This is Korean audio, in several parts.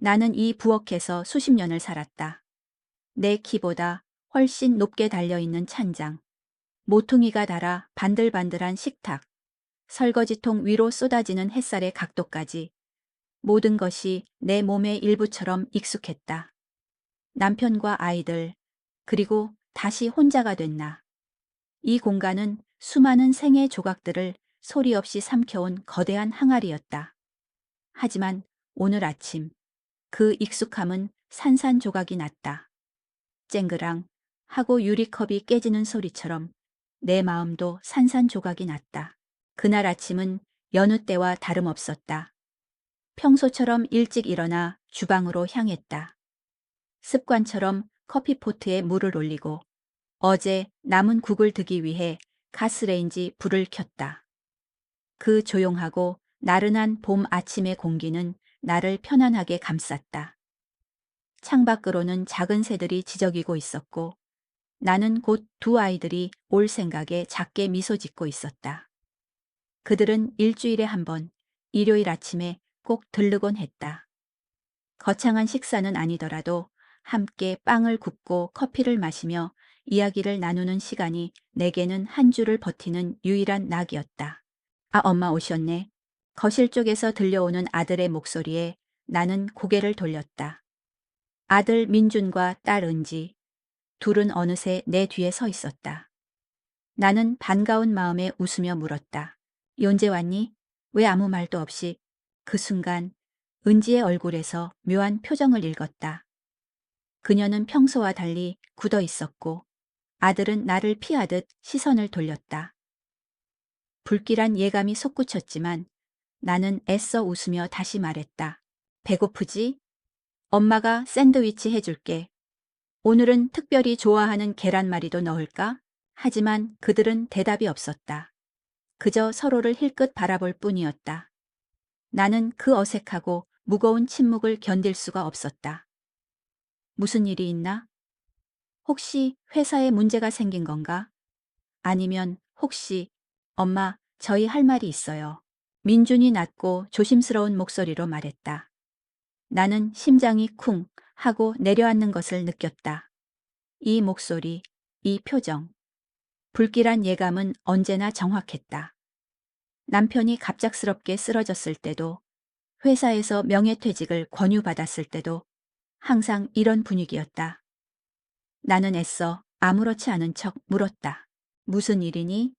나는 이 부엌에서 수십 년을 살았다. 내 키보다 훨씬 높게 달려있는 찬장, 모퉁이가 달아 반들반들한 식탁, 설거지통 위로 쏟아지는 햇살의 각도까지 모든 것이 내 몸의 일부처럼 익숙했다. 남편과 아이들, 그리고 다시 혼자가 된 나. 이 공간은 수많은 생의 조각들을 소리 없이 삼켜온 거대한 항아리였다. 하지만 오늘 아침 그 익숙함은 산산조각이 났다. 쨍그랑 하고 유리컵이 깨지는 소리처럼 내 마음도 산산조각이 났다. 그날 아침은 여느 때와 다름없었다. 평소처럼 일찍 일어나 주방으로 향했다. 습관처럼 커피포트에 물을 올리고 어제 남은 국을 드기 위해 가스레인지 불을 켰다. 그 조용하고 나른한 봄 아침의 공기는 나를 편안하게 감쌌다. 창밖으로는 작은 새들이 지저귀고 있었고 나는 곧 두 아이들이 올 생각에 작게 미소 짓고 있었다. 그들은 일주일에 한 번 일요일 아침에 꼭 들르곤 했다. 거창한 식사는 아니더라도 함께 빵을 굽고 커피를 마시며 이야기를 나누는 시간이 내게는 한 주를 버티는 유일한 낙이었다. 아, 엄마 오셨네. 거실 쪽에서 들려오는 아들의 목소리에 나는 고개를 돌렸다. 아들 민준과 딸 은지, 둘은 어느새 내 뒤에 서 있었다. 나는 반가운 마음에 웃으며 물었다. 언제 왔니? 왜 아무 말도 없이? 그 순간 은지의 얼굴에서 묘한 표정을 읽었다. 그녀는 평소와 달리 굳어 있었고 아들은 나를 피하듯 시선을 돌렸다. 불길한 예감이 솟구쳤지만 나는 애써 웃으며 다시 말했다. 배고프지? 엄마가 샌드위치 해줄게. 오늘은 특별히 좋아하는 계란말이도 넣을까? 하지만 그들은 대답이 없었다. 그저 서로를 힐끗 바라볼 뿐이었다. 나는 그 어색하고 무거운 침묵을 견딜 수가 없었다. 무슨 일이 있나? 혹시 회사에 문제가 생긴 건가? 아니면 혹시 엄마, 저희 할 말이 있어요. 민준이 낮고 조심스러운 목소리로 말했다. 나는 심장이 쿵 하고 내려앉는 것을 느꼈다. 이 목소리, 이 표정. 불길한 예감은 언제나 정확했다. 남편이 갑작스럽게 쓰러졌을 때도, 회사에서 명예퇴직을 권유받았을 때도 항상 이런 분위기였다. 나는 애써 아무렇지 않은 척 물었다. 무슨 일이니?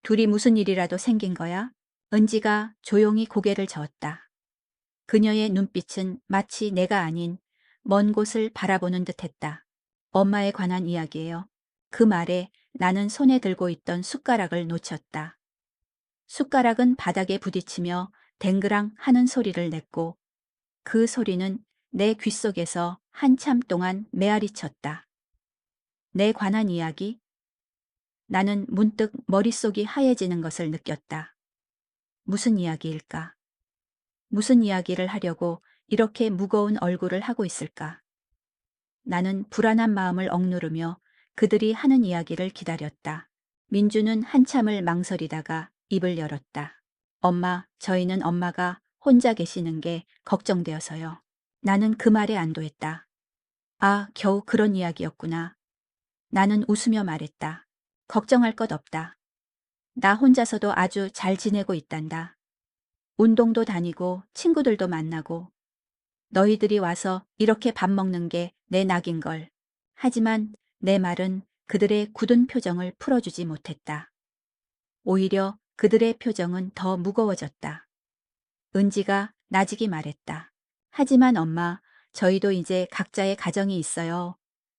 둘이 무슨 일이라도 생긴 거야? 은지가 조용히 고개를 저었다. 그녀의 눈빛은 마치 내가 아닌 먼 곳을 바라보는 듯했다. 엄마에 관한 이야기예요. 그 말에 나는 손에 들고 있던 숟가락을 놓쳤다. 숟가락은 바닥에 부딪히며 댕그랑 하는 소리를 냈고 그 소리는 내 귓속에서 한참 동안 메아리쳤다. 내 관한 이야기? 나는 문득 머릿속이 하얘지는 것을 느꼈다. 무슨 이야기일까? 무슨 이야기를 하려고 이렇게 무거운 얼굴을 하고 있을까? 나는 불안한 마음을 억누르며 그들이 하는 이야기를 기다렸다. 민주는 한참을 망설이다가 입을 열었다. 엄마, 저희는 엄마가 혼자 계시는 게 걱정되어서요. 나는 그 말에 안도했다. 아, 겨우 그런 이야기였구나. 나는 웃으며 말했다. 걱정할 것 없다. 나 혼자서도 아주 잘 지내고 있단다. 운동도 다니고 친구들도 만나고 너희들이 와서 이렇게 밥 먹는 게 내 낙인걸. 하지만 내 말은 그들의 굳은 표정을 풀어주지 못했다. 오히려 그들의 표정은 더 무거워졌다. 은지가 나직이 말했다. 하지만 엄마, 저희도 이제 각자의 가정이 있어요.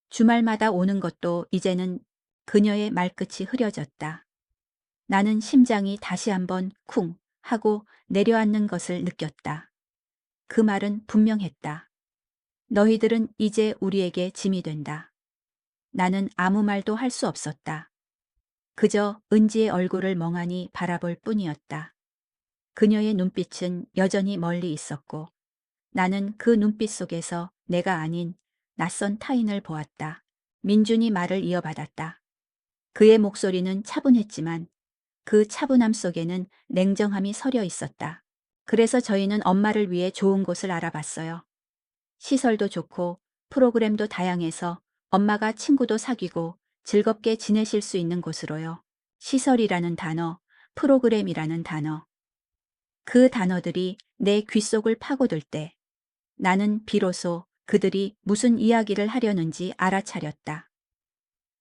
주말마다 오는 것도 이제는 그녀의 말끝이 흐려졌다. 나는 심장이 다시 한번 쿵 하고 내려앉는 것을 느꼈다. 그 말은 분명했다. 너희들은 이제 우리에게 짐이 된다. 나는 아무 말도 할 수 없었다. 그저 은지의 얼굴을 멍하니 바라볼 뿐이었다. 그녀의 눈빛은 여전히 멀리 있었고 나는 그 눈빛 속에서 내가 아닌 낯선 타인을 보았다. 민준이 말을 이어받았다. 그의 목소리는 차분했지만 그 차분함 속에는 냉정함이 서려 있었다. 그래서 저희는 엄마를 위해 좋은 곳을 알아봤어요. 시설도 좋고 프로그램도 다양해서 엄마가 친구도 사귀고 즐겁게 지내실 수 있는 곳으로요. 시설이라는 단어, 프로그램이라는 단어. 그 단어들이 내 귓속을 파고들 때 나는 비로소 그들이 무슨 이야기를 하려는지 알아차렸다.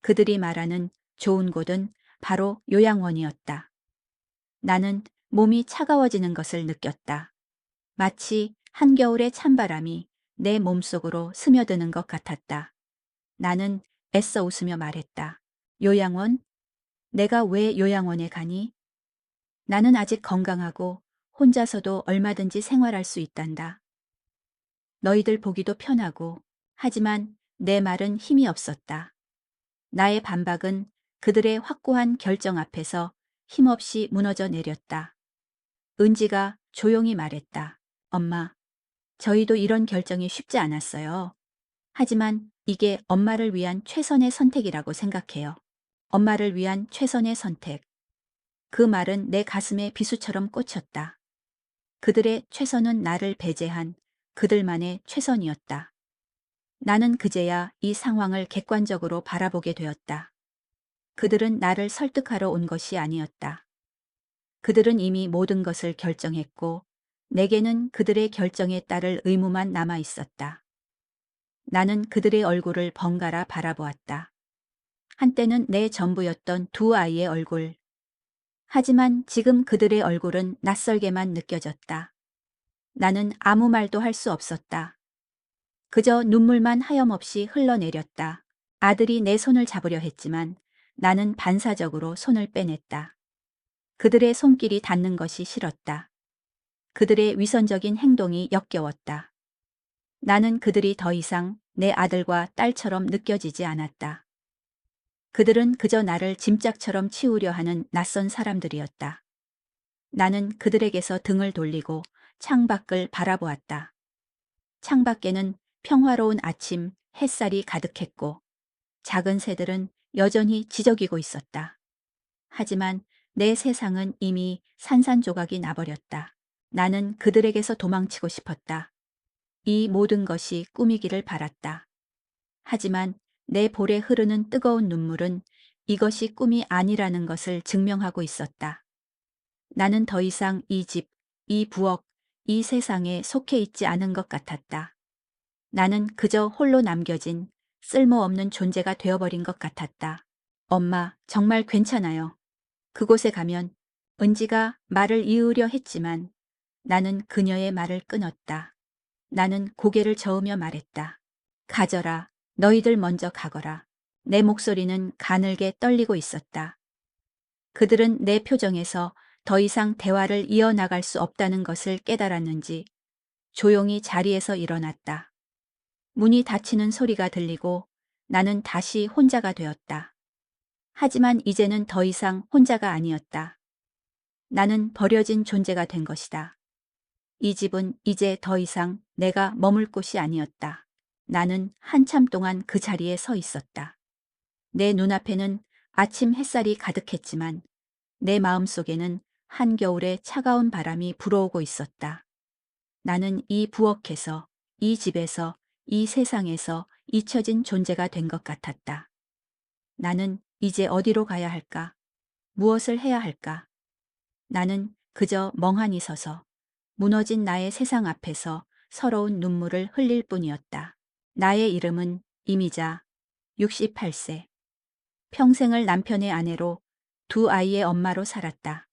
그들이 말하는 좋은 곳은 바로 요양원이었다. 나는 몸이 차가워지는 것을 느꼈다. 마치 한겨울의 찬바람이 내 몸속으로 스며드는 것 같았다. 나는 애써 웃으며 말했다. 요양원? 내가 왜 요양원에 가니? 나는 아직 건강하고 혼자서도 얼마든지 생활할 수 있단다. 너희들 보기도 편하고, 하지만 내 말은 힘이 없었다. 나의 반박은 그들의 확고한 결정 앞에서 힘없이 무너져 내렸다. 은지가 조용히 말했다. 엄마, 저희도 이런 결정이 쉽지 않았어요. 하지만 이게 엄마를 위한 최선의 선택이라고 생각해요. 엄마를 위한 최선의 선택. 그 말은 내 가슴에 비수처럼 꽂혔다. 그들의 최선은 나를 배제한 그들만의 최선이었다. 나는 그제야 이 상황을 객관적으로 바라보게 되었다. 그들은 나를 설득하러 온 것이 아니었다. 그들은 이미 모든 것을 결정했고 내게는 그들의 결정에 따를 의무만 남아 있었다. 나는 그들의 얼굴을 번갈아 바라보았다. 한때는 내 전부였던 두 아이의 얼굴. 하지만 지금 그들의 얼굴은 낯설게만 느껴졌다. 나는 아무 말도 할 수 없었다. 그저 눈물만 하염없이 흘러내렸다. 아들이 내 손을 잡으려 했지만 나는 반사적으로 손을 빼냈다. 그들의 손길이 닿는 것이 싫었다. 그들의 위선적인 행동이 역겨웠다. 나는 그들이 더 이상 내 아들과 딸처럼 느껴지지 않았다. 그들은 그저 나를 짐짝처럼 치우려 하는 낯선 사람들이었다. 나는 그들에게서 등을 돌리고 창밖을 바라보았다. 창밖에는 평화로운 아침 햇살이 가득했고 작은 새들은 여전히 지저귀고 있었다. 하지만 내 세상은 이미 산산조각이 나버렸다. 나는 그들에게서 도망치고 싶었다. 이 모든 것이 꿈이기를 바랐다. 하지만 내 볼에 흐르는 뜨거운 눈물은 이것이 꿈이 아니라는 것을 증명하고 있었다. 나는 더 이상 이 집, 이 부엌, 이 세상에 속해 있지 않은 것 같았다. 나는 그저 홀로 남겨진 쓸모없는 존재가 되어버린 것 같았다. 엄마, 정말 괜찮아요. 그곳에 가면 은지가 말을 이으려 했지만 나는 그녀의 말을 끊었다. 나는 고개를 저으며 말했다. 가져라. 너희들 먼저 가거라. 내 목소리는 가늘게 떨리고 있었다. 그들은 내 표정에서 더 이상 대화를 이어나갈 수 없다는 것을 깨달았는지 조용히 자리에서 일어났다. 문이 닫히는 소리가 들리고 나는 다시 혼자가 되었다. 하지만 이제는 더 이상 혼자가 아니었다. 나는 버려진 존재가 된 것이다. 이 집은 이제 더 이상 내가 머물 곳이 아니었다. 나는 한참 동안 그 자리에 서 있었다. 내 눈앞에는 아침 햇살이 가득했지만 내 마음속에는 한겨울의 차가운 바람이 불어오고 있었다. 나는 이 부엌에서, 이 집에서, 이 세상에서 잊혀진 존재가 된 것 같았다. 나는 이제 어디로 가야 할까? 무엇을 해야 할까? 나는 그저 멍하니 서서 무너진 나의 세상 앞에서 서러운 눈물을 흘릴 뿐이었다. 나의 이름은 이미자, 68세. 평생을 남편의 아내로 두 아이의 엄마로 살았다.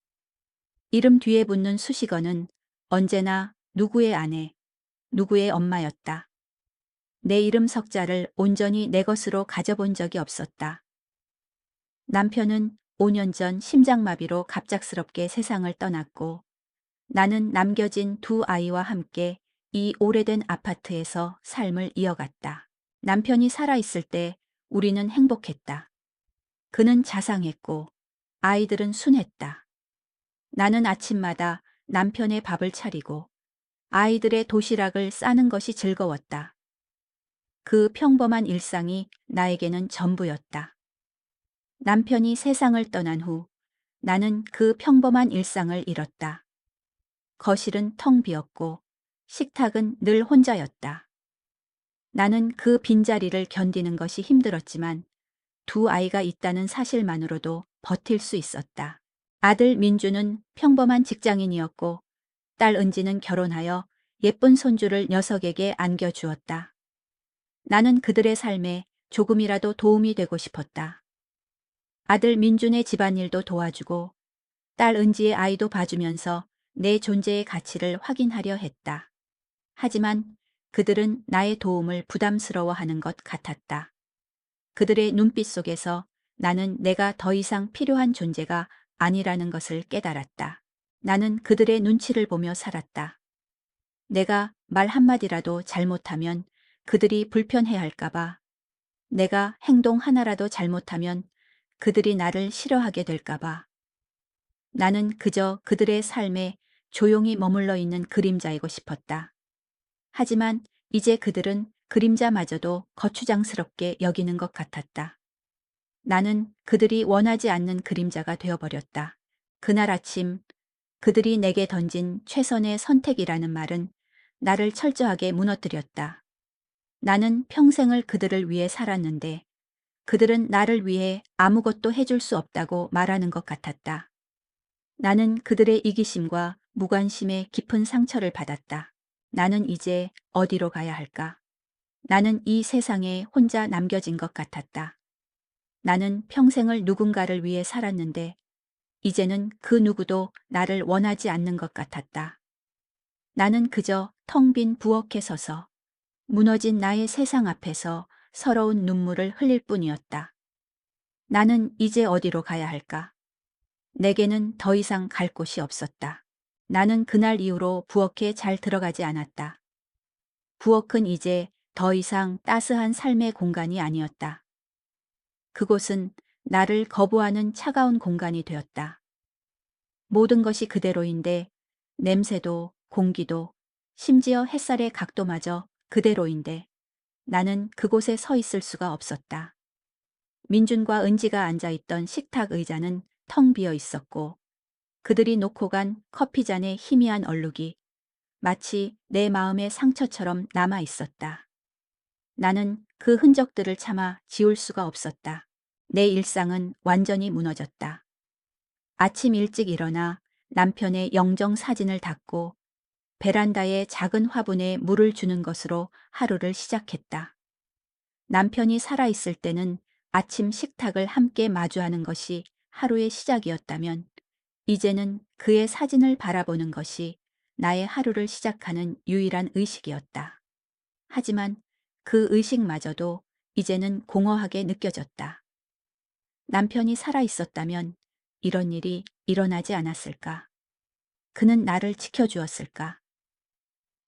이름 뒤에 붙는 수식어는 언제나 누구의 아내, 누구의 엄마였다. 내 이름 석자를 온전히 내 것으로 가져본 적이 없었다. 남편은 5년 전 심장마비로 갑작스럽게 세상을 떠났고 나는 남겨진 두 아이와 함께 이 오래된 아파트에서 삶을 이어갔다. 남편이 살아있을 때 우리는 행복했다. 그는 자상했고 아이들은 순했다. 나는 아침마다 남편의 밥을 차리고 아이들의 도시락을 싸는 것이 즐거웠다. 그 평범한 일상이 나에게는 전부였다. 남편이 세상을 떠난 후 나는 그 평범한 일상을 잃었다. 거실은 텅 비었고 식탁은 늘 혼자였다. 나는 그 빈자리를 견디는 것이 힘들었지만 두 아이가 있다는 사실만으로도 버틸 수 있었다. 아들 민주는 평범한 직장인이었고 딸 은지는 결혼하여 예쁜 손주를 녀석에게 안겨주었다. 나는 그들의 삶에 조금이라도 도움이 되고 싶었다. 아들 민준의 집안일도 도와주고 딸 은지의 아이도 봐주면서 내 존재의 가치를 확인하려 했다. 하지만 그들은 나의 도움을 부담스러워하는 것 같았다. 그들의 눈빛 속에서 나는 내가 더 이상 필요한 존재가 아니라는 것을 깨달았다. 나는 그들의 눈치를 보며 살았다. 내가 말 한마디라도 잘못하면 그들이 불편해할까봐, 내가 행동 하나라도 잘못하면 그들이 나를 싫어하게 될까봐. 나는 그저 그들의 삶에 조용히 머물러 있는 그림자이고 싶었다. 하지만 이제 그들은 그림자마저도 거추장스럽게 여기는 것 같았다. 나는 그들이 원하지 않는 그림자가 되어버렸다. 그날 아침 그들이 내게 던진 최선의 선택이라는 말은 나를 철저하게 무너뜨렸다. 나는 평생을 그들을 위해 살았는데 그들은 나를 위해 아무것도 해줄 수 없다고 말하는 것 같았다. 나는 그들의 이기심과 무관심에 깊은 상처를 받았다. 나는 이제 어디로 가야 할까? 나는 이 세상에 혼자 남겨진 것 같았다. 나는 평생을 누군가를 위해 살았는데 이제는 그 누구도 나를 원하지 않는 것 같았다. 나는 그저 텅 빈 부엌에 서서 무너진 나의 세상 앞에서 서러운 눈물을 흘릴 뿐이었다. 나는 이제 어디로 가야 할까? 내게는 더 이상 갈 곳이 없었다. 나는 그날 이후로 부엌에 잘 들어가지 않았다. 부엌은 이제 더 이상 따스한 삶의 공간이 아니었다. 그곳은 나를 거부하는 차가운 공간이 되었다. 모든 것이 그대로인데 냄새도 공기도 심지어 햇살의 각도마저 그대로인데 나는 그곳에 서 있을 수가 없었다. 민준과 은지가 앉아있던 식탁 의자는 텅 비어 있었고 그들이 놓고 간 커피잔의 희미한 얼룩이 마치 내 마음의 상처처럼 남아 있었다. 나는 그 흔적들을 차마 지울 수가 없었다. 내 일상은 완전히 무너졌다. 아침 일찍 일어나 남편의 영정 사진을 닫고 베란다의 작은 화분에 물을 주는 것으로 하루를 시작했다. 남편이 살아있을 때는 아침 식탁을 함께 마주하는 것이 하루의 시작이었다면 이제는 그의 사진을 바라보는 것이 나의 하루를 시작하는 유일한 의식이었다. 하지만 그 의식마저도 이제는 공허하게 느껴졌다. 남편이 살아있었다면 이런 일이 일어나지 않았을까? 그는 나를 지켜주었을까?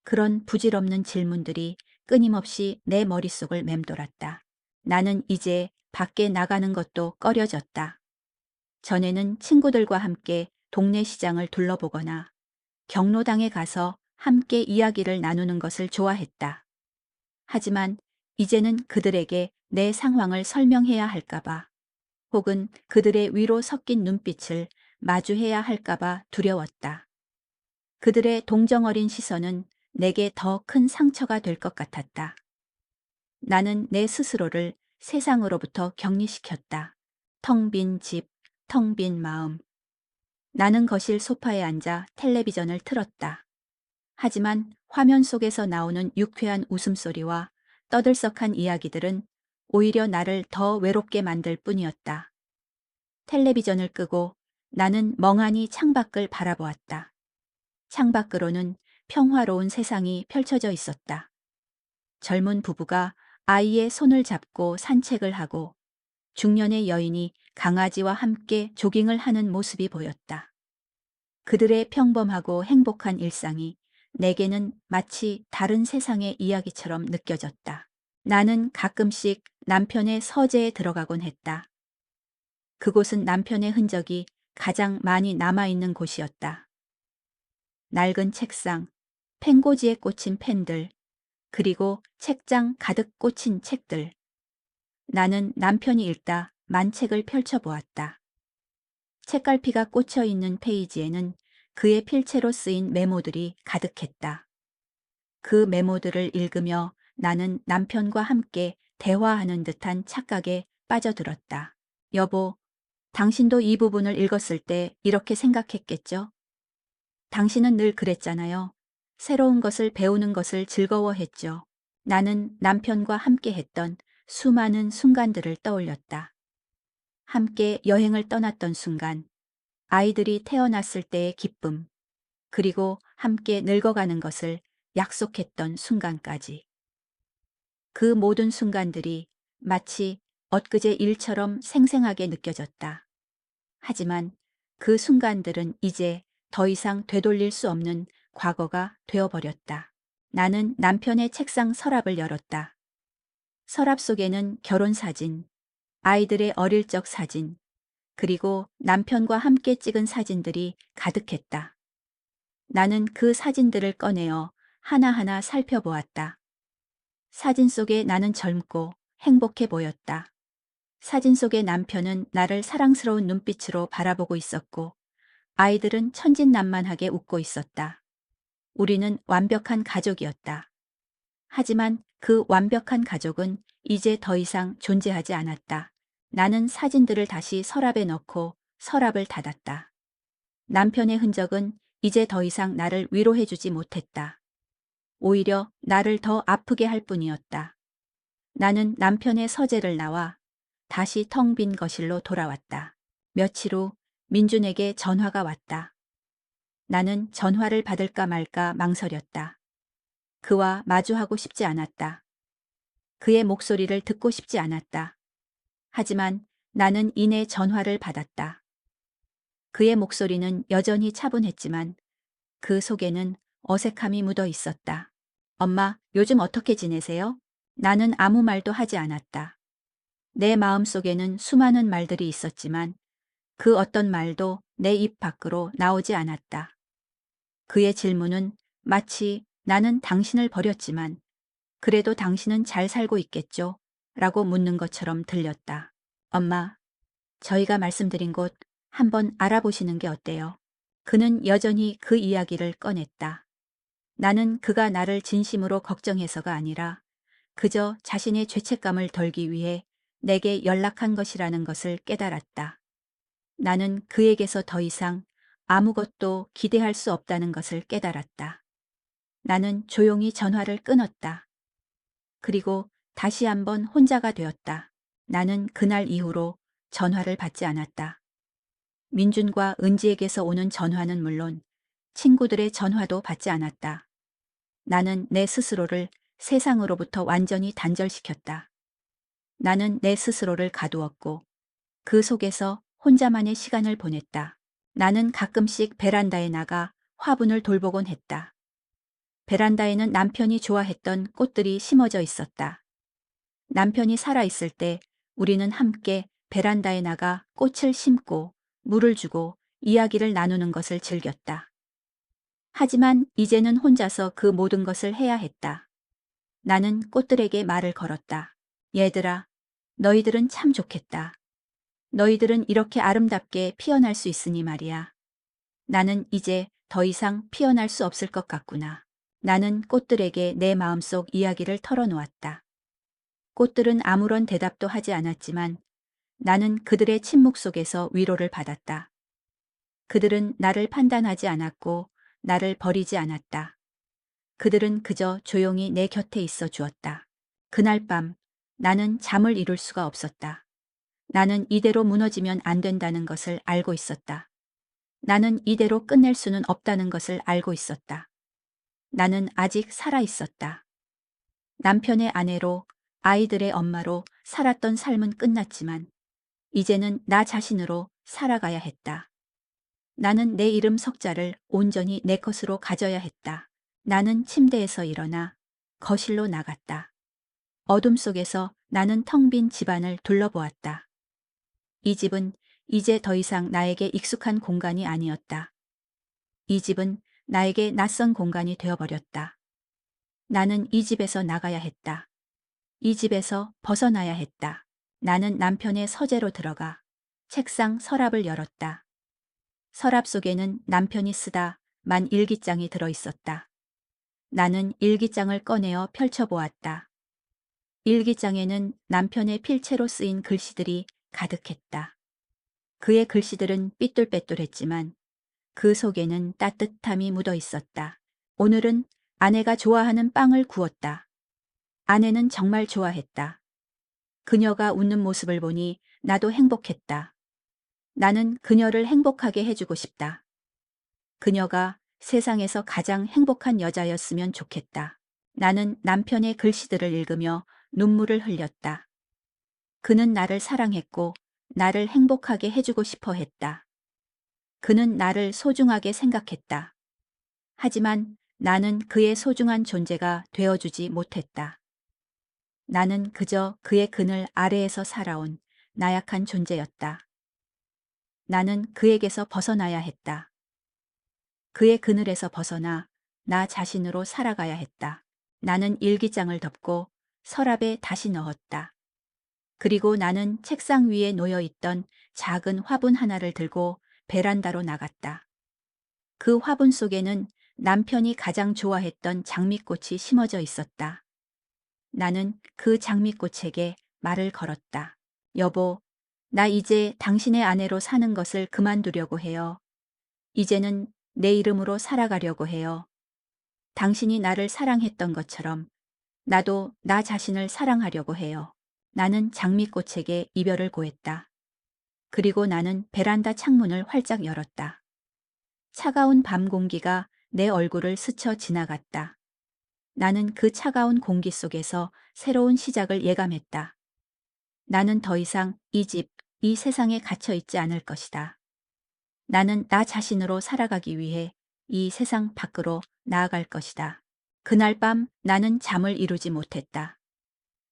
그런 부질없는 질문들이 끊임없이 내 머릿속을 맴돌았다. 나는 이제 밖에 나가는 것도 꺼려졌다. 전에는 친구들과 함께 동네 시장을 둘러보거나 경로당에 가서 함께 이야기를 나누는 것을 좋아했다. 하지만 이제는 그들에게 내 상황을 설명해야 할까봐 혹은 그들의 위로 섞인 눈빛을 마주해야 할까봐 두려웠다. 그들의 동정어린 시선은 내게 더 큰 상처가 될 것 같았다. 나는 내 스스로를 세상으로부터 격리시켰다. 텅 빈 집, 텅 빈 마음. 나는 거실 소파에 앉아 텔레비전을 틀었다. 하지만 화면 속에서 나오는 유쾌한 웃음소리와 떠들썩한 이야기들은 오히려 나를 더 외롭게 만들 뿐이었다. 텔레비전을 끄고 나는 멍하니 창밖을 바라보았다. 창밖으로는 평화로운 세상이 펼쳐져 있었다. 젊은 부부가 아이의 손을 잡고 산책을 하고 중년의 여인이 강아지와 함께 조깅을 하는 모습이 보였다. 그들의 평범하고 행복한 일상이 내게는 마치 다른 세상의 이야기처럼 느껴졌다. 나는 가끔씩 남편의 서재에 들어가곤 했다. 그곳은 남편의 흔적이 가장 많이 남아있는 곳이었다. 낡은 책상, 펜고지에 꽂힌 펜들, 그리고 책장 가득 꽂힌 책들. 나는 남편이 읽다 만책을 펼쳐보았다. 책갈피가 꽂혀 있는 페이지에는 그의 필체로 쓰인 메모들이 가득했다. 그 메모들을 읽으며 나는 남편과 함께 대화하는 듯한 착각에 빠져들었다. 여보, 당신도 이 부분을 읽었을 때 이렇게 생각했겠죠? 당신은 늘 그랬잖아요. 새로운 것을 배우는 것을 즐거워했죠. 나는 남편과 함께 했던 수많은 순간들을 떠올렸다. 함께 여행을 떠났던 순간, 아이들이 태어났을 때의 기쁨, 그리고 함께 늙어가는 것을 약속했던 순간까지. 그 모든 순간들이 마치 엊그제 일처럼 생생하게 느껴졌다. 하지만 그 순간들은 이제 더 이상 되돌릴 수 없는 과거가 되어버렸다. 나는 남편의 책상 서랍을 열었다. 서랍 속에는 결혼 사진, 아이들의 어릴 적 사진, 그리고 남편과 함께 찍은 사진들이 가득했다. 나는 그 사진들을 꺼내어 하나하나 살펴보았다. 사진 속에 나는 젊고 행복해 보였다. 사진 속의 남편은 나를 사랑스러운 눈빛으로 바라보고 있었고, 아이들은 천진난만하게 웃고 있었다. 우리는 완벽한 가족이었다. 하지만 그 완벽한 가족은 이제 더 이상 존재하지 않았다. 나는 사진들을 다시 서랍에 넣고 서랍을 닫았다. 남편의 흔적은 이제 더 이상 나를 위로해주지 못했다. 오히려 나를 더 아프게 할 뿐이었다. 나는 남편의 서재를 나와 다시 텅 빈 거실로 돌아왔다. 며칠 후 민준에게 전화가 왔다. 나는 전화를 받을까 말까 망설였다. 그와 마주하고 싶지 않았다. 그의 목소리를 듣고 싶지 않았다. 하지만 나는 이내 전화를 받았다. 그의 목소리는 여전히 차분했지만 그 속에는 어색함이 묻어 있었다. 엄마, 요즘 어떻게 지내세요? 나는 아무 말도 하지 않았다. 내 마음속에는 수많은 말들이 있었지만 그 어떤 말도 내 입 밖으로 나오지 않았다. 그의 질문은 마치 나는 당신을 버렸지만 그래도 당신은 잘 살고 있겠죠? 라고 묻는 것처럼 들렸다. 엄마, 저희가 말씀드린 곳 한번 알아보시는 게 어때요? 그는 여전히 그 이야기를 꺼냈다. 나는 그가 나를 진심으로 걱정해서가 아니라 그저 자신의 죄책감을 덜기 위해 내게 연락한 것이라는 것을 깨달았다. 나는 그에게서 더 이상 아무것도 기대할 수 없다는 것을 깨달았다. 나는 조용히 전화를 끊었다. 그리고 다시 한번 혼자가 되었다. 나는 그날 이후로 전화를 받지 않았다. 민준과 은지에게서 오는 전화는 물론 친구들의 전화도 받지 않았다. 나는 내 스스로를 세상으로부터 완전히 단절시켰다. 나는 내 스스로를 가두었고 그 속에서 혼자만의 시간을 보냈다. 나는 가끔씩 베란다에 나가 화분을 돌보곤 했다. 베란다에는 남편이 좋아했던 꽃들이 심어져 있었다. 남편이 살아있을 때 우리는 함께 베란다에 나가 꽃을 심고 물을 주고 이야기를 나누는 것을 즐겼다. 하지만 이제는 혼자서 그 모든 것을 해야 했다. 나는 꽃들에게 말을 걸었다. 얘들아, 너희들은 참 좋겠다. 너희들은 이렇게 아름답게 피어날 수 있으니 말이야. 나는 이제 더 이상 피어날 수 없을 것 같구나. 나는 꽃들에게 내 마음속 이야기를 털어놓았다. 꽃들은 아무런 대답도 하지 않았지만 나는 그들의 침묵 속에서 위로를 받았다. 그들은 나를 판단하지 않았고 나를 버리지 않았다. 그들은 그저 조용히 내 곁에 있어 주었다. 그날 밤 나는 잠을 이룰 수가 없었다. 나는 이대로 무너지면 안 된다는 것을 알고 있었다. 나는 이대로 끝낼 수는 없다는 것을 알고 있었다. 나는 아직 살아 있었다. 남편의 아내로 아이들의 엄마로 살았던 삶은 끝났지만 이제는 나 자신으로 살아가야 했다. 나는 내 이름 석자를 온전히 내 것으로 가져야 했다. 나는 침대에서 일어나 거실로 나갔다. 어둠 속에서 나는 텅 빈 집안을 둘러보았다. 이 집은 이제 더 이상 나에게 익숙한 공간이 아니었다. 이 집은 나에게 낯선 공간이 되어버렸다. 나는 이 집에서 나가야 했다. 이 집에서 벗어나야 했다. 나는 남편의 서재로 들어가 책상 서랍을 열었다. 서랍 속에는 남편이 쓰다 만 일기장이 들어 있었다. 나는 일기장을 꺼내어 펼쳐보았다. 일기장에는 남편의 필체로 쓰인 글씨들이 가득했다. 그의 글씨들은 삐뚤빼뚤했지만 그 속에는 따뜻함이 묻어 있었다. 오늘은 아내가 좋아하는 빵을 구웠다. 아내는 정말 좋아했다. 그녀가 웃는 모습을 보니 나도 행복했다. 나는 그녀를 행복하게 해주고 싶다. 그녀가 세상에서 가장 행복한 여자였으면 좋겠다. 나는 남편의 글씨들을 읽으며 눈물을 흘렸다. 그는 나를 사랑했고 나를 행복하게 해주고 싶어 했다. 그는 나를 소중하게 생각했다. 하지만 나는 그의 소중한 존재가 되어주지 못했다. 나는 그저 그의 그늘 아래에서 살아온 나약한 존재였다. 나는 그에게서 벗어나야 했다. 그의 그늘에서 벗어나 나 자신으로 살아가야 했다. 나는 일기장을 덮고 서랍에 다시 넣었다. 그리고 나는 책상 위에 놓여 있던 작은 화분 하나를 들고 베란다로 나갔다. 그 화분 속에는 남편이 가장 좋아했던 장미꽃이 심어져 있었다. 나는 그 장미꽃에게 말을 걸었다. 여보, 나 이제 당신의 아내로 사는 것을 그만두려고 해요. 이제는 내 이름으로 살아가려고 해요. 당신이 나를 사랑했던 것처럼 나도 나 자신을 사랑하려고 해요. 나는 장미꽃에게 이별을 고했다. 그리고 나는 베란다 창문을 활짝 열었다. 차가운 밤 공기가 내 얼굴을 스쳐 지나갔다. 나는 그 차가운 공기 속에서 새로운 시작을 예감했다. 나는 더 이상 이 집, 이 세상에 갇혀 있지 않을 것이다. 나는 나 자신으로 살아가기 위해 이 세상 밖으로 나아갈 것이다. 그날 밤 나는 잠을 이루지 못했다.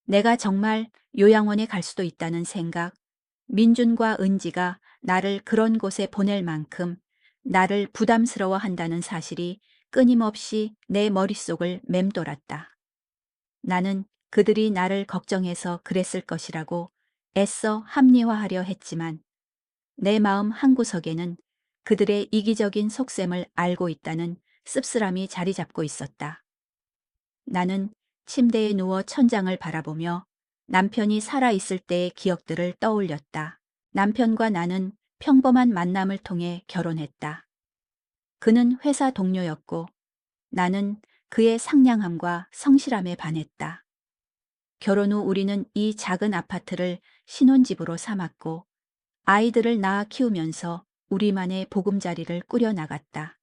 내가 정말 요양원에 갈 수도 있다는 생각, 민준과 은지가 나를 그런 곳에 보낼 만큼 나를 부담스러워 한다는 사실이 끊임없이 내 머릿속을 맴돌았다. 나는 그들이 나를 걱정해서 그랬을 것이라고 애써 합리화하려 했지만 내 마음 한구석에는 그들의 이기적인 속셈을 알고 있다는 씁쓸함이 자리 잡고 있었다. 나는 침대에 누워 천장을 바라보며 남편이 살아있을 때의 기억들을 떠올렸다. 남편과 나는 평범한 만남을 통해 결혼했다. 그는 회사 동료였고 나는 그의 상냥함과 성실함에 반했다. 결혼 후 우리는 이 작은 아파트를 신혼집으로 삼았고 아이들을 낳아 키우면서 우리만의 보금자리를 꾸려나갔다.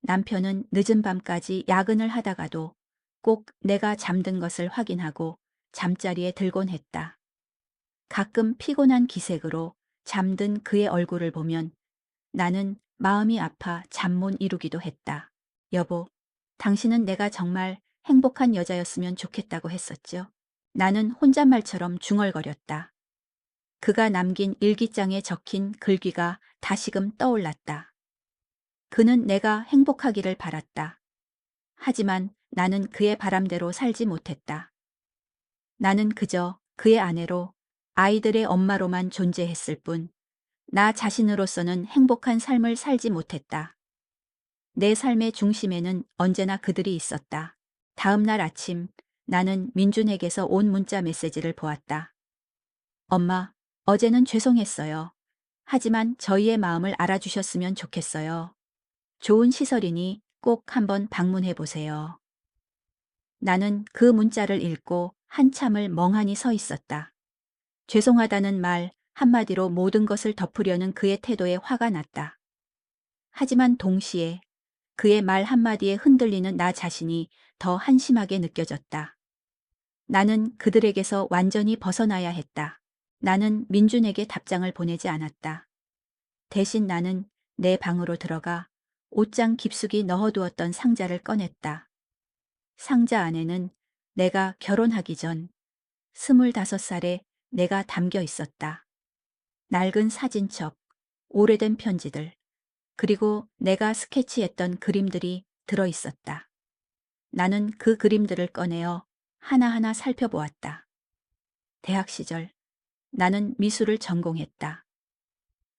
남편은 늦은 밤까지 야근을 하다가도 꼭 내가 잠든 것을 확인하고 잠자리에 들곤 했다. 가끔 피곤한 기색으로 잠든 그의 얼굴을 보면 나는 마음이 아파 잠 못 이루기도 했다. 여보, 당신은 내가 정말 행복한 여자였으면 좋겠다고 했었죠. 나는 혼잣말처럼 중얼거렸다. 그가 남긴 일기장에 적힌 글귀가 다시금 떠올랐다. 그는 내가 행복하기를 바랐다. 하지만 나는 그의 바람대로 살지 못했다. 나는 그저 그의 아내로 아이들의 엄마로만 존재했을 뿐, 나 자신으로서는 행복한 삶을 살지 못했다. 내 삶의 중심에는 언제나 그들이 있었다. 다음 날 아침, 나는 민준에게서 온 문자 메시지를 보았다. 엄마, 어제는 죄송했어요. 하지만 저희의 마음을 알아주셨으면 좋겠어요. 좋은 시설이니 꼭 한번 방문해 보세요. 나는 그 문자를 읽고 한참을 멍하니 서 있었다. 죄송하다는 말 한마디로 모든 것을 덮으려는 그의 태도에 화가 났다. 하지만 동시에 그의 말 한마디에 흔들리는 나 자신이 더 한심하게 느껴졌다. 나는 그들에게서 완전히 벗어나야 했다. 나는 민준에게 답장을 보내지 않았다. 대신 나는 내 방으로 들어가 옷장 깊숙이 넣어두었던 상자를 꺼냈다. 상자 안에는 내가 결혼하기 전 25살에 내가 담겨 있었다. 낡은 사진첩, 오래된 편지들, 그리고 내가 스케치했던 그림들이 들어 있었다. 나는 그 그림들을 꺼내어 하나하나 살펴보았다. 대학 시절 나는 미술을 전공했다.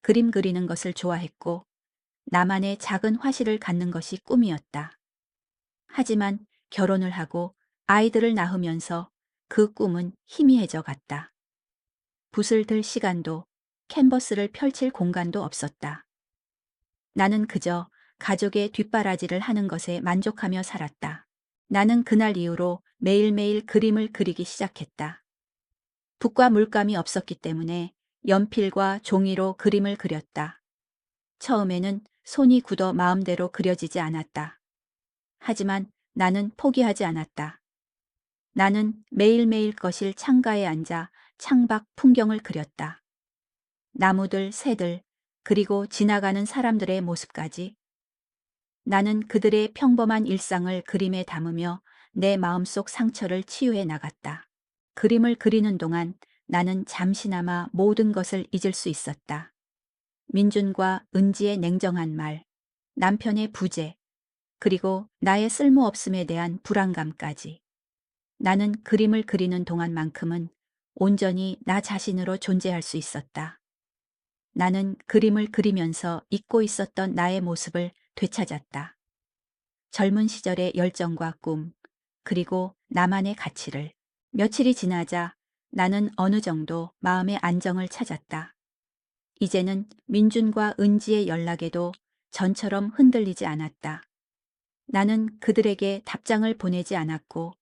그림 그리는 것을 좋아했고 나만의 작은 화실을 갖는 것이 꿈이었다. 하지만 결혼을 하고 아이들을 낳으면서 그 꿈은 희미해져 갔다. 붓을 들 시간도 캔버스를 펼칠 공간도 없었다. 나는 그저 가족의 뒷바라지를 하는 것에 만족하며 살았다. 나는 그날 이후로 매일매일 그림을 그리기 시작했다. 붓과 물감이 없었기 때문에 연필과 종이로 그림을 그렸다. 처음에는 손이 굳어 마음대로 그려지지 않았다. 하지만 나는 포기하지 않았다. 나는 매일매일 거실 창가에 앉아 창밖 풍경을 그렸다. 나무들, 새들, 그리고 지나가는 사람들의 모습까지. 나는 그들의 평범한 일상을 그림에 담으며 내 마음속 상처를 치유해 나갔다. 그림을 그리는 동안 나는 잠시나마 모든 것을 잊을 수 있었다. 민준과 은지의 냉정한 말, 남편의 부재, 그리고 나의 쓸모없음에 대한 불안감까지. 나는 그림을 그리는 동안만큼은 온전히 나 자신으로 존재할 수 있었다. 나는 그림을 그리면서 잊고 있었던 나의 모습을 되찾았다. 젊은 시절의 열정과 꿈, 그리고 나만의 가치를. 며칠이 지나자 나는 어느 정도 마음의 안정을 찾았다. 이제는 민준과 은지의 연락에도 전처럼 흔들리지 않았다. 나는 그들에게 답장을 보내지 않았고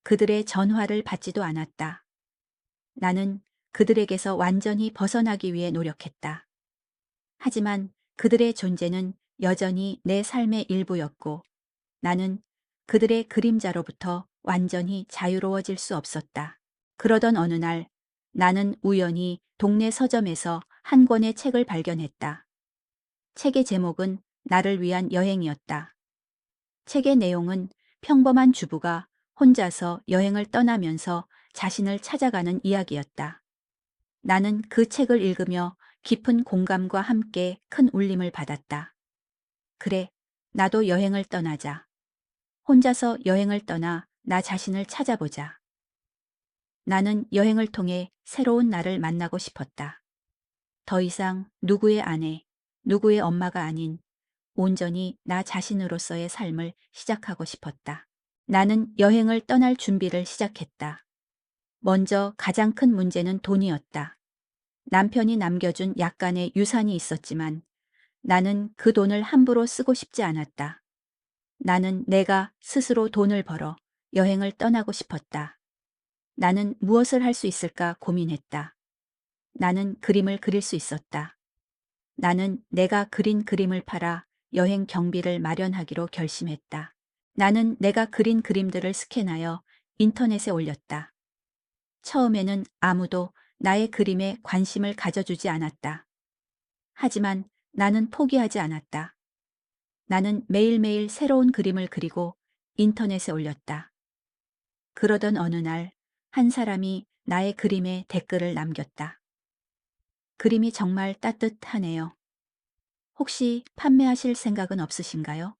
그들의 전화를 받지도 않았다. 나는 그들에게서 완전히 벗어나기 위해 노력했다. 하지만 그들의 존재는 여전히 내 삶의 일부였고 나는 그들의 그림자로부터 완전히 자유로워질 수 없었다. 그러던 어느 날 나는 우연히 동네 서점에서 한 권의 책을 발견했다. 책의 제목은 나를 위한 여행이었다. 책의 내용은 평범한 주부가 혼자서 여행을 떠나면서 자신을 찾아가는 이야기였다. 나는 그 책을 읽으며 깊은 공감과 함께 큰 울림을 받았다. 그래, 나도 여행을 떠나자. 혼자서 여행을 떠나 나 자신을 찾아보자. 나는 여행을 통해 새로운 나를 만나고 싶었다. 더 이상 누구의 아내, 누구의 엄마가 아닌 온전히 나 자신으로서의 삶을 시작하고 싶었다. 나는 여행을 떠날 준비를 시작했다. 먼저 가장 큰 문제는 돈이었다. 남편이 남겨준 약간의 유산이 있었지만 나는 그 돈을 함부로 쓰고 싶지 않았다. 나는 내가 스스로 돈을 벌어 여행을 떠나고 싶었다. 나는 무엇을 할 수 있을까 고민했다. 나는 그림을 그릴 수 있었다. 나는 내가 그린 그림을 팔아 여행 경비를 마련하기로 결심했다. 나는 내가 그린 그림들을 스캔하여 인터넷에 올렸다. 처음에는 아무도 나의 그림에 관심을 가져주지 않았다. 하지만 나는 포기하지 않았다. 나는 매일매일 새로운 그림을 그리고 인터넷에 올렸다. 그러던 어느 날 한 사람이 나의 그림에 댓글을 남겼다. 그림이 정말 따뜻하네요. 혹시 판매하실 생각은 없으신가요?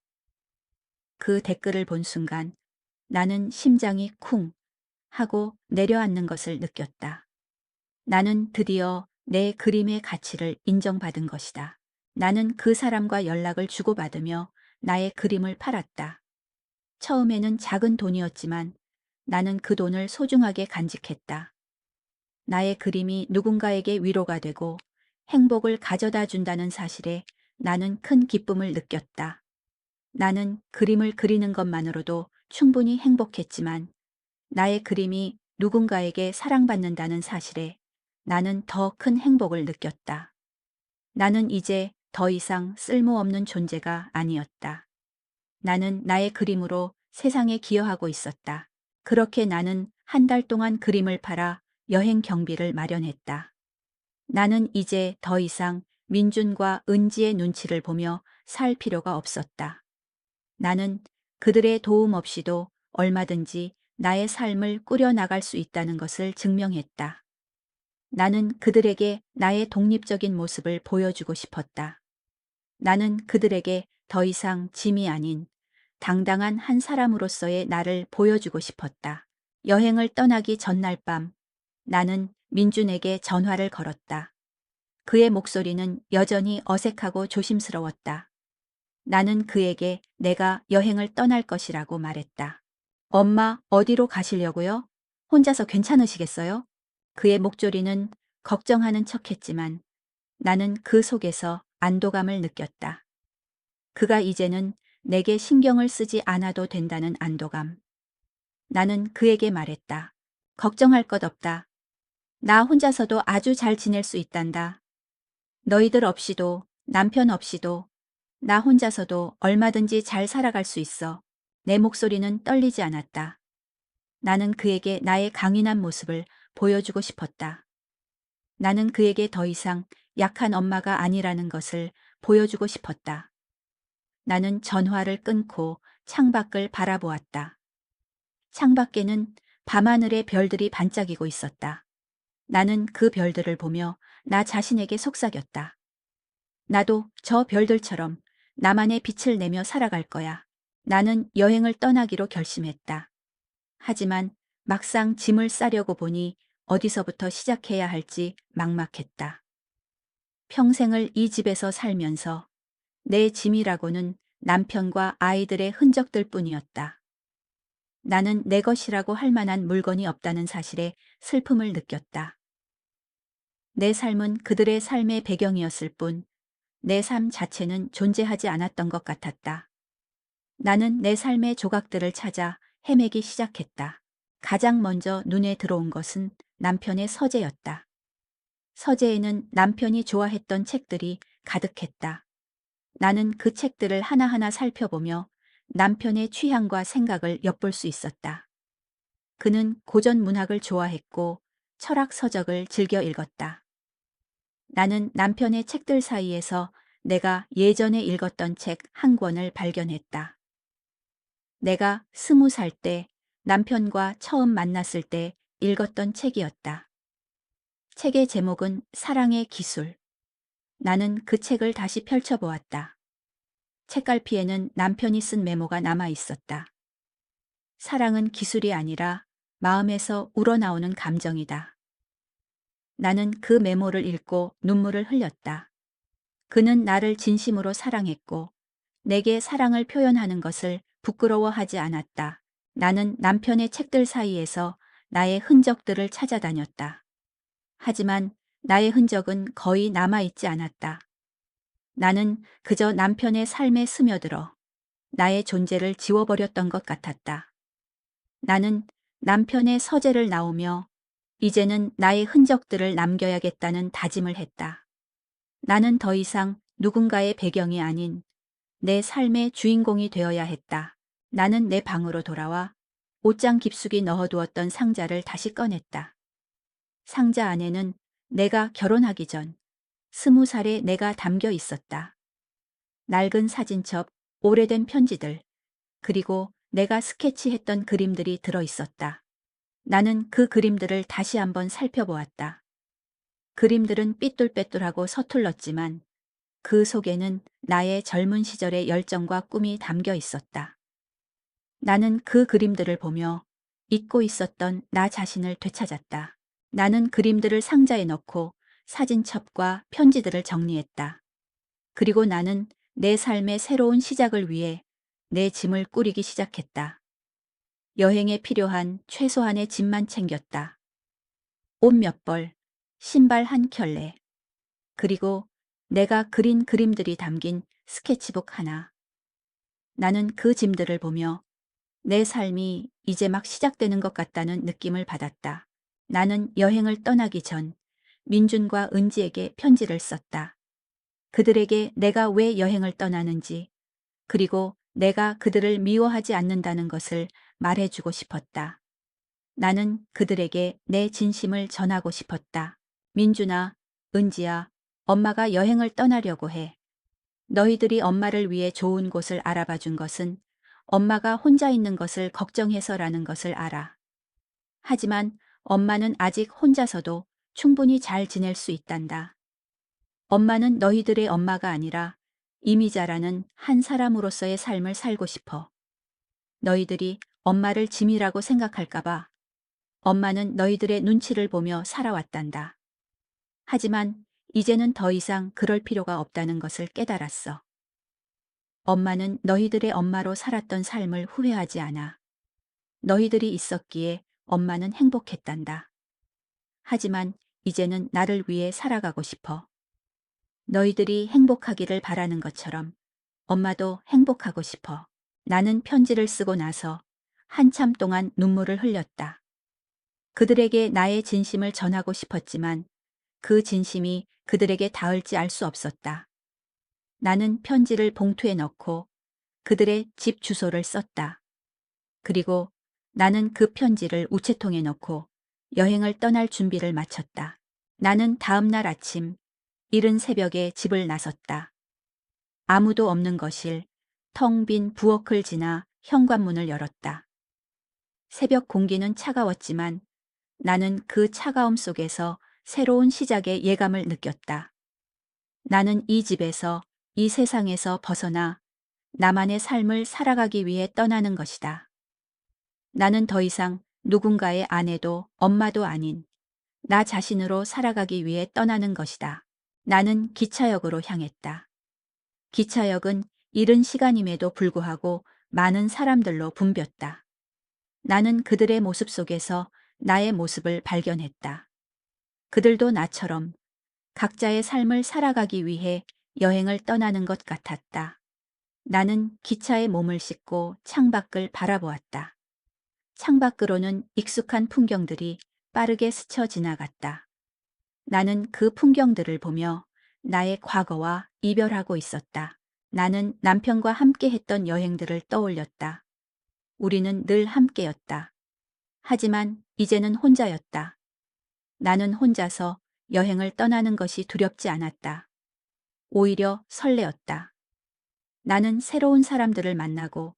그 댓글을 본 순간 나는 심장이 쿵 하고 내려앉는 것을 느꼈다. 나는 드디어 내 그림의 가치를 인정받은 것이다. 나는 그 사람과 연락을 주고받으며 나의 그림을 팔았다. 처음에는 작은 돈이었지만 나는 그 돈을 소중하게 간직했다. 나의 그림이 누군가에게 위로가 되고 행복을 가져다 준다는 사실에 나는 큰 기쁨을 느꼈다. 나는 그림을 그리는 것만으로도 충분히 행복했지만 나의 그림이 누군가에게 사랑받는다는 사실에 나는 더 큰 행복을 느꼈다. 나는 이제 더 이상 쓸모없는 존재가 아니었다. 나는 나의 그림으로 세상에 기여하고 있었다. 그렇게 나는 한 달 동안 그림을 팔아 여행 경비를 마련했다. 나는 이제 더 이상 민준과 은지의 눈치를 보며 살 필요가 없었다. 나는 그들의 도움 없이도 얼마든지 나의 삶을 꾸려나갈 수 있다는 것을 증명했다. 나는 그들에게 나의 독립적인 모습을 보여주고 싶었다. 나는 그들에게 더 이상 짐이 아닌 당당한 한 사람으로서의 나를 보여주고 싶었다. 여행을 떠나기 전날 밤 나는 민준에게 전화를 걸었다. 그의 목소리는 여전히 어색하고 조심스러웠다. 나는 그에게 내가 여행을 떠날 것이라고 말했다. 엄마, 어디로 가시려고요? 혼자서 괜찮으시겠어요? 그의 목소리는 걱정하는 척했지만 나는 그 속에서 안도감을 느꼈다. 그가 이제는 내게 신경을 쓰지 않아도 된다는 안도감. 나는 그에게 말했다. 걱정할 것 없다. 나 혼자서도 아주 잘 지낼 수 있단다. 너희들 없이도, 남편 없이도, 나 혼자서도 얼마든지 잘 살아갈 수 있어. 내 목소리는 떨리지 않았다. 나는 그에게 나의 강인한 모습을 보여주고 싶었다. 나는 그에게 더 이상 약한 엄마가 아니라는 것을 보여주고 싶었다. 나는 전화를 끊고 창밖을 바라보았다. 창밖에는 밤하늘의 별들이 반짝이고 있었다. 나는 그 별들을 보며 나 자신에게 속삭였다. 나도 저 별들처럼 나만의 빛을 내며 살아갈 거야. 나는 여행을 떠나기로 결심했다. 하지만 막상 짐을 싸려고 보니 어디서부터 시작해야 할지 막막했다. 평생을 이 집에서 살면서 내 짐이라고는 남편과 아이들의 흔적들 뿐이었다. 나는 내 것이라고 할 만한 물건이 없다는 사실에 슬픔을 느꼈다. 내 삶은 그들의 삶의 배경이었을 뿐, 내 삶 자체는 존재하지 않았던 것 같았다. 나는 내 삶의 조각들을 찾아 헤매기 시작했다. 가장 먼저 눈에 들어온 것은 남편의 서재였다. 서재에는 남편이 좋아했던 책들이 가득했다. 나는 그 책들을 하나하나 살펴보며 남편의 취향과 생각을 엿볼 수 있었다. 그는 고전 문학을 좋아했고 철학 서적을 즐겨 읽었다. 나는 남편의 책들 사이에서 내가 예전에 읽었던 책 한 권을 발견했다. 내가 20살 때 남편과 처음 만났을 때 읽었던 책이었다. 책의 제목은 사랑의 기술. 나는 그 책을 다시 펼쳐보았다. 책갈피에는 남편이 쓴 메모가 남아 있었다. 사랑은 기술이 아니라 마음에서 우러나오는 감정이다. 나는 그 메모를 읽고 눈물을 흘렸다. 그는 나를 진심으로 사랑했고 내게 사랑을 표현하는 것을 부끄러워하지 않았다. 나는 남편의 책들 사이에서 나의 흔적들을 찾아다녔다. 하지만 나의 흔적은 거의 남아있지 않았다. 나는 그저 남편의 삶에 스며들어 나의 존재를 지워버렸던 것 같았다. 나는 남편의 서재를 나오며 이제는 나의 흔적들을 남겨야겠다는 다짐을 했다. 나는 더 이상 누군가의 배경이 아닌 내 삶의 주인공이 되어야 했다. 나는 내 방으로 돌아와 옷장 깊숙이 넣어두었던 상자를 다시 꺼냈다. 상자 안에는 내가 결혼하기 전 20살의 내가 담겨 있었다. 낡은 사진첩, 오래된 편지들, 그리고 내가 스케치했던 그림들이 들어 있었다. 나는 그 그림들을 다시 한번 살펴보았다. 그림들은 삐뚤빼뚤하고 서툴렀지만 그 속에는 나의 젊은 시절의 열정과 꿈이 담겨 있었다. 나는 그 그림들을 보며 잊고 있었던 나 자신을 되찾았다. 나는 그림들을 상자에 넣고 사진첩과 편지들을 정리했다. 그리고 나는 내 삶의 새로운 시작을 위해 내 짐을 꾸리기 시작했다. 여행에 필요한 최소한의 짐만 챙겼다. 옷 몇 벌, 신발 한 켤레, 그리고 내가 그린 그림들이 담긴 스케치북 하나. 나는 그 짐들을 보며 내 삶이 이제 막 시작되는 것 같다는 느낌을 받았다. 나는 여행을 떠나기 전 민준과 은지에게 편지를 썼다. 그들에게 내가 왜 여행을 떠나는지, 그리고 내가 그들을 미워하지 않는다는 것을 말해주고 싶었다. 나는 그들에게 내 진심을 전하고 싶었다. 민준아, 은지야, 엄마가 여행을 떠나려고 해. 너희들이 엄마를 위해 좋은 곳을 알아봐 준 것은 엄마가 혼자 있는 것을 걱정해서라는 것을 알아. 하지만 엄마는 아직 혼자서도 충분히 잘 지낼 수 있단다. 엄마는 너희들의 엄마가 아니라 이미자라는 한 사람으로서의 삶을 살고 싶어. 너희들이 엄마를 짐이라고 생각할까봐 엄마는 너희들의 눈치를 보며 살아왔단다. 하지만 이제는 더 이상 그럴 필요가 없다는 것을 깨달았어. 엄마는 너희들의 엄마로 살았던 삶을 후회하지 않아. 너희들이 있었기에 엄마는 행복했단다. 하지만 이제는 나를 위해 살아가고 싶어. 너희들이 행복하기를 바라는 것처럼 엄마도 행복하고 싶어. 나는 편지를 쓰고 나서 한참 동안 눈물을 흘렸다. 그들에게 나의 진심을 전하고 싶었지만 그 진심이 그들에게 닿을지 알 수 없었다. 나는 편지를 봉투에 넣고 그들의 집 주소를 썼다. 그리고 나는 그 편지를 우체통에 넣고 여행을 떠날 준비를 마쳤다. 나는 다음 날 아침 이른 새벽에 집을 나섰다. 아무도 없는 거실, 텅 빈 부엌을 지나 현관문을 열었다. 새벽 공기는 차가웠지만 나는 그 차가움 속에서 새로운 시작의 예감을 느꼈다. 나는 이 집에서, 이 세상에서 벗어나 나만의 삶을 살아가기 위해 떠나는 것이다. 나는 더 이상 누군가의 아내도 엄마도 아닌 나 자신으로 살아가기 위해 떠나는 것이다. 나는 기차역으로 향했다. 기차역은 이른 시간임에도 불구하고 많은 사람들로 붐볐다. 나는 그들의 모습 속에서 나의 모습을 발견했다. 그들도 나처럼 각자의 삶을 살아가기 위해 여행을 떠나는 것 같았다. 나는 기차에 몸을 싣고 창밖을 바라보았다. 창밖으로는 익숙한 풍경들이 빠르게 스쳐 지나갔다. 나는 그 풍경들을 보며 나의 과거와 이별하고 있었다. 나는 남편과 함께 했던 여행들을 떠올렸다. 우리는 늘 함께였다. 하지만 이제는 혼자였다. 나는 혼자서 여행을 떠나는 것이 두렵지 않았다. 오히려 설레었다. 나는 새로운 사람들을 만나고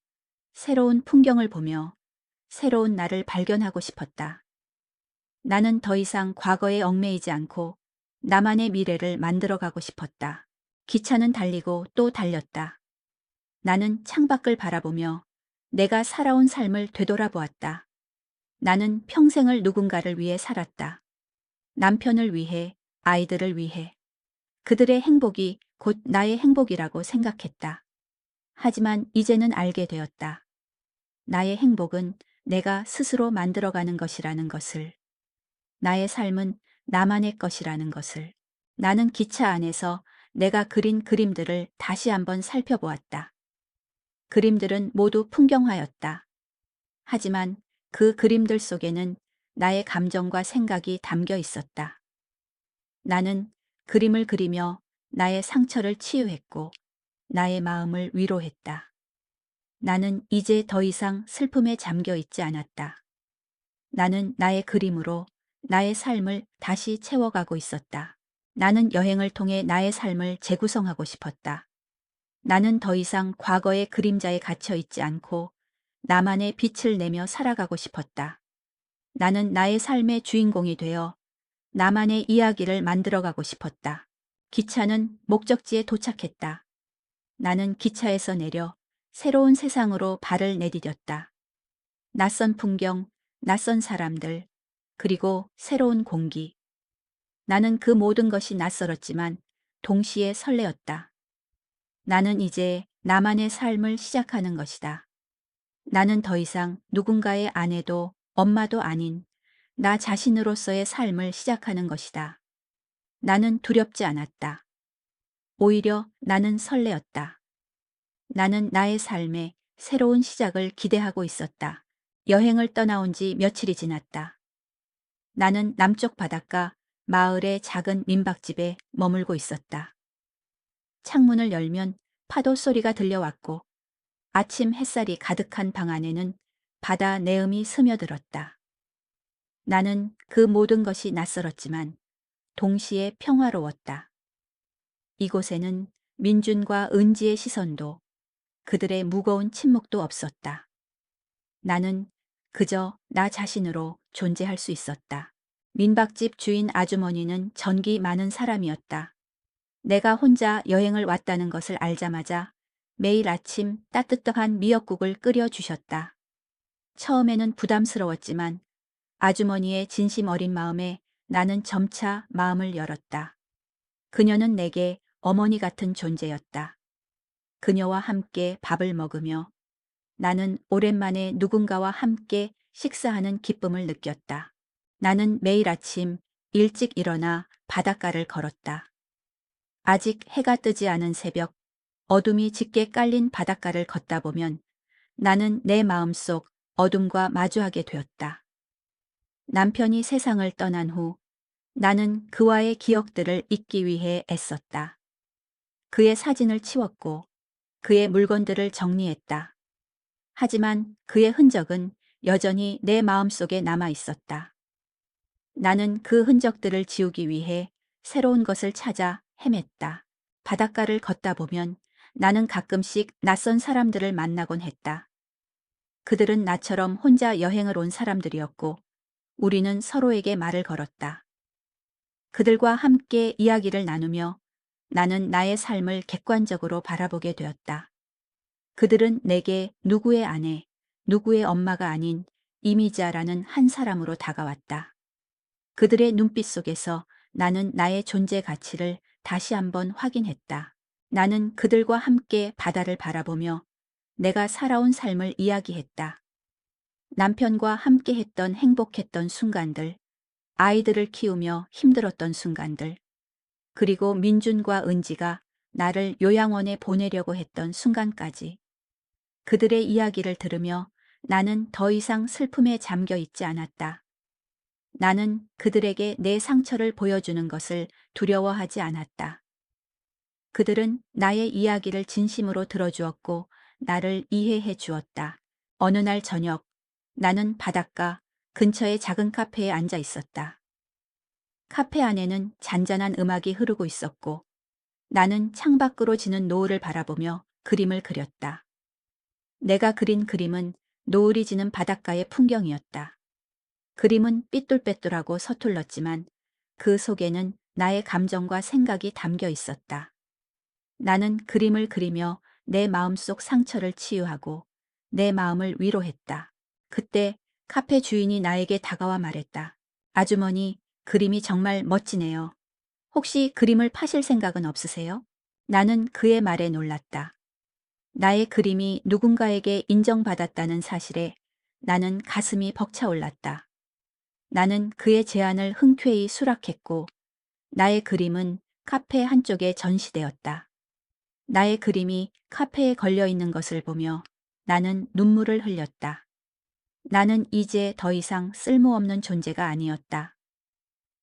새로운 풍경을 보며 새로운 나를 발견하고 싶었다. 나는 더 이상 과거에 얽매이지 않고 나만의 미래를 만들어가고 싶었다. 기차는 달리고 또 달렸다. 나는 창밖을 바라보며 내가 살아온 삶을 되돌아보았다. 나는 평생을 누군가를 위해 살았다. 남편을 위해, 아이들을 위해. 그들의 행복이 곧 나의 행복이라고 생각했다. 하지만 이제는 알게 되었다. 나의 행복은 내가 스스로 만들어가는 것이라는 것을. 나의 삶은 나만의 것이라는 것을. 나는 기차 안에서 내가 그린 그림들을 다시 한번 살펴보았다. 그림들은 모두 풍경화였다. 하지만 그 그림들 속에는 나의 감정과 생각이 담겨 있었다. 나는 그림을 그리며 나의 상처를 치유했고 나의 마음을 위로했다. 나는 이제 더 이상 슬픔에 잠겨 있지 않았다. 나는 나의 그림으로 나의 삶을 다시 채워가고 있었다. 나는 여행을 통해 나의 삶을 재구성하고 싶었다. 나는 더 이상 과거의 그림자에 갇혀 있지 않고 나만의 빛을 내며 살아가고 싶었다. 나는 나의 삶의 주인공이 되어 나만의 이야기를 만들어가고 싶었다. 기차는 목적지에 도착했다. 나는 기차에서 내려 새로운 세상으로 발을 내디뎠다. 낯선 풍경, 낯선 사람들, 그리고 새로운 공기. 나는 그 모든 것이 낯설었지만 동시에 설레었다. 나는 이제 나만의 삶을 시작하는 것이다. 나는 더 이상 누군가의 아내도 엄마도 아닌 나 자신으로서의 삶을 시작하는 것이다. 나는 두렵지 않았다. 오히려 나는 설레었다. 나는 나의 삶에 새로운 시작을 기대하고 있었다. 여행을 떠나온 지 며칠이 지났다. 나는 남쪽 바닷가 마을의 작은 민박집에 머물고 있었다. 창문을 열면 파도 소리가 들려왔고 아침 햇살이 가득한 방 안에는 바다 내음이 스며들었다. 나는 그 모든 것이 낯설었지만 동시에 평화로웠다. 이곳에는 민준과 은지의 시선도 그들의 무거운 침묵도 없었다. 나는 그저 나 자신으로 존재할 수 있었다. 민박집 주인 아주머니는 전기 많은 사람이었다. 내가 혼자 여행을 왔다는 것을 알자마자 매일 아침 따뜻한 미역국을 끓여 주셨다. 처음에는 부담스러웠지만 아주머니의 진심 어린 마음에 나는 점차 마음을 열었다. 그녀는 내게 어머니 같은 존재였다. 그녀와 함께 밥을 먹으며 나는 오랜만에 누군가와 함께 식사하는 기쁨을 느꼈다. 나는 매일 아침 일찍 일어나 바닷가를 걸었다. 아직 해가 뜨지 않은 새벽, 어둠이 짙게 깔린 바닷가를 걷다 보면 나는 내 마음속 어둠과 마주하게 되었다. 남편이 세상을 떠난 후 나는 그와의 기억들을 잊기 위해 애썼다. 그의 사진을 치웠고 그의 물건들을 정리했다. 하지만 그의 흔적은 여전히 내 마음속에 남아 있었다. 나는 그 흔적들을 지우기 위해 새로운 것을 찾아 헤맸다. 바닷가를 걷다 보면 나는 가끔씩 낯선 사람들을 만나곤 했다. 그들은 나처럼 혼자 여행을 온 사람들이었고 우리는 서로에게 말을 걸었다. 그들과 함께 이야기를 나누며 나는 나의 삶을 객관적으로 바라보게 되었다. 그들은 내게 누구의 아내, 누구의 엄마가 아닌 이미자라는 한 사람으로 다가왔다. 그들의 눈빛 속에서 나는 나의 존재 가치를 다시 한번 확인했다. 나는 그들과 함께 바다를 바라보며 내가 살아온 삶을 이야기했다. 남편과 함께 했던 행복했던 순간들, 아이들을 키우며 힘들었던 순간들, 그리고 민준과 은지가 나를 요양원에 보내려고 했던 순간까지. 그들의 이야기를 들으며 나는 더 이상 슬픔에 잠겨 있지 않았다. 나는 그들에게 내 상처를 보여주는 것을 두려워하지 않았다. 그들은 나의 이야기를 진심으로 들어주었고 나를 이해해 주었다. 어느 날 저녁, 나는 바닷가 근처의 작은 카페에 앉아 있었다. 카페 안에는 잔잔한 음악이 흐르고 있었고 나는 창밖으로 지는 노을을 바라보며 그림을 그렸다. 내가 그린 그림은 노을이 지는 바닷가의 풍경이었다. 그림은 삐뚤빼뚤하고 서툴렀지만 그 속에는 나의 감정과 생각이 담겨 있었다. 나는 그림을 그리며 내 마음속 상처를 치유하고 내 마음을 위로했다. 그때 카페 주인이 나에게 다가와 말했다. 아주머니, 그림이 정말 멋지네요. 혹시 그림을 파실 생각은 없으세요? 나는 그의 말에 놀랐다. 나의 그림이 누군가에게 인정받았다는 사실에 나는 가슴이 벅차올랐다. 나는 그의 제안을 흔쾌히 수락했고 나의 그림은 카페 한쪽에 전시되었다. 나의 그림이 카페에 걸려 있는 것을 보며 나는 눈물을 흘렸다. 나는 이제 더 이상 쓸모없는 존재가 아니었다.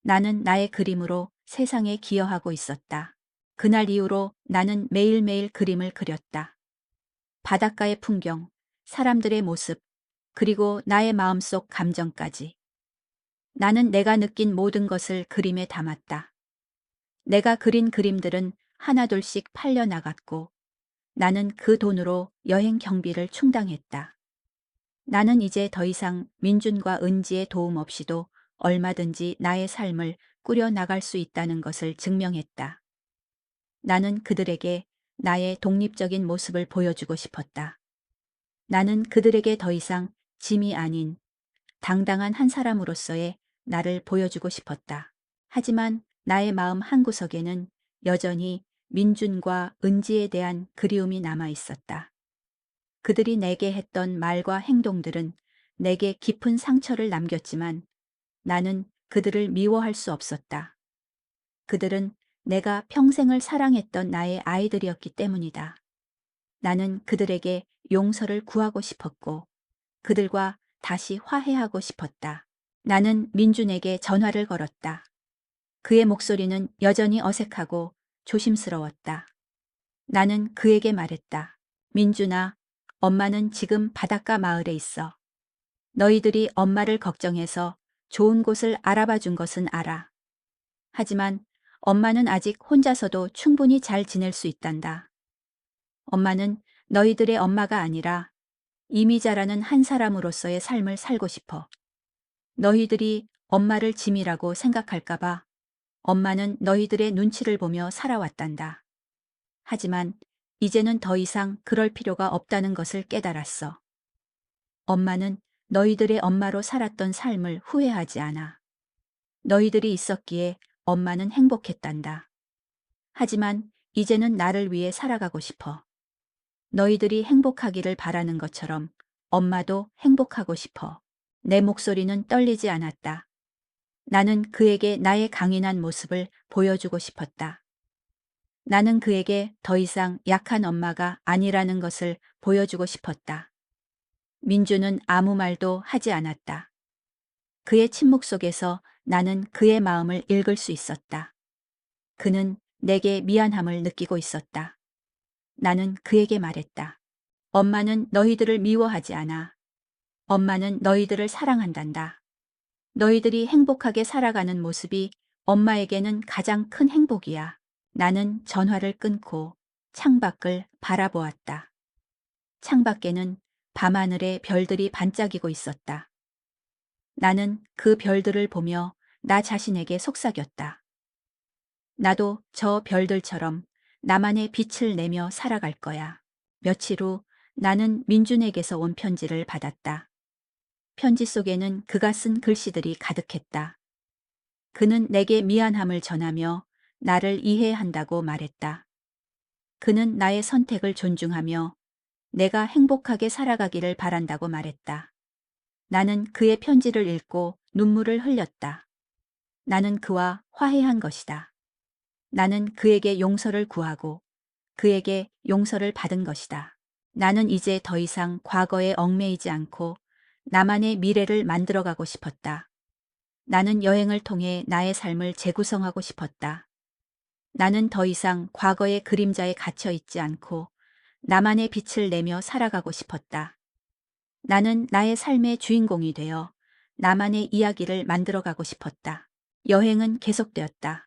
나는 나의 그림으로 세상에 기여하고 있었다. 그날 이후로 나는 매일매일 그림을 그렸다. 바닷가의 풍경, 사람들의 모습, 그리고 나의 마음속 감정까지. 나는 내가 느낀 모든 것을 그림에 담았다. 내가 그린 그림들은 하나둘씩 팔려 나갔고 나는 그 돈으로 여행 경비를 충당했다. 나는 이제 더 이상 민준과 은지의 도움 없이도 얼마든지 나의 삶을 꾸려 나갈 수 있다는 것을 증명했다. 나는 그들에게 나의 독립적인 모습을 보여주고 싶었다. 나는 그들에게 더 이상 짐이 아닌 당당한 한 사람으로서의 나를 보여주고 싶었다. 하지만 나의 마음 한구석에는 여전히 민준과 은지에 대한 그리움이 남아 있었다. 그들이 내게 했던 말과 행동들은 내게 깊은 상처를 남겼지만 나는 그들을 미워할 수 없었다. 그들은 내가 평생을 사랑했던 나의 아이들이었기 때문이다. 나는 그들에게 용서를 구하고 싶었고 그들과 다시 화해하고 싶었다. 나는 민준에게 전화를 걸었다. 그의 목소리는 여전히 어색하고 조심스러웠다. 나는 그에게 말했다. 민준아, 엄마는 지금 바닷가 마을에 있어. 너희들이 엄마를 걱정해서 좋은 곳을 알아봐 준 것은 알아. 하지만 엄마는 아직 혼자서도 충분히 잘 지낼 수 있단다. 엄마는 너희들의 엄마가 아니라 이미자라는 한 사람으로서의 삶을 살고 싶어. 너희들이 엄마를 짐이라고 생각할까봐 엄마는 너희들의 눈치를 보며 살아왔단다. 하지만 이제는 더 이상 그럴 필요가 없다는 것을 깨달았어. 엄마는 너희들의 엄마로 살았던 삶을 후회하지 않아. 너희들이 있었기에 엄마는 행복했단다. 하지만 이제는 나를 위해 살아가고 싶어. 너희들이 행복하기를 바라는 것처럼 엄마도 행복하고 싶어. 내 목소리는 떨리지 않았다. 나는 그에게 나의 강인한 모습을 보여주고 싶었다. 나는 그에게 더 이상 약한 엄마가 아니라는 것을 보여주고 싶었다. 민주는 아무 말도 하지 않았다. 그의 침묵 속에서 나는 그의 마음을 읽을 수 있었다. 그는 내게 미안함을 느끼고 있었다. 나는 그에게 말했다. 엄마는 너희들을 미워하지 않아. 엄마는 너희들을 사랑한단다. 너희들이 행복하게 살아가는 모습이 엄마에게는 가장 큰 행복이야. 나는 전화를 끊고 창밖을 바라보았다. 창밖에는 밤하늘에 별들이 반짝이고 있었다. 나는 그 별들을 보며 나 자신에게 속삭였다. 나도 저 별들처럼 나만의 빛을 내며 살아갈 거야. 며칠 후 나는 민준에게서 온 편지를 받았다. 편지 속에는 그가 쓴 글씨들이 가득했다. 그는 내게 미안함을 전하며 나를 이해한다고 말했다. 그는 나의 선택을 존중하며 내가 행복하게 살아가기를 바란다고 말했다. 나는 그의 편지를 읽고 눈물을 흘렸다. 나는 그와 화해한 것이다. 나는 그에게 용서를 구하고 그에게 용서를 받은 것이다. 나는 이제 더 이상 과거에 얽매이지 않고 나만의 미래를 만들어가고 싶었다. 나는 여행을 통해 나의 삶을 재구성하고 싶었다. 나는 더 이상 과거의 그림자에 갇혀 있지 않고 나만의 빛을 내며 살아가고 싶었다. 나는 나의 삶의 주인공이 되어 나만의 이야기를 만들어가고 싶었다. 여행은 계속되었다.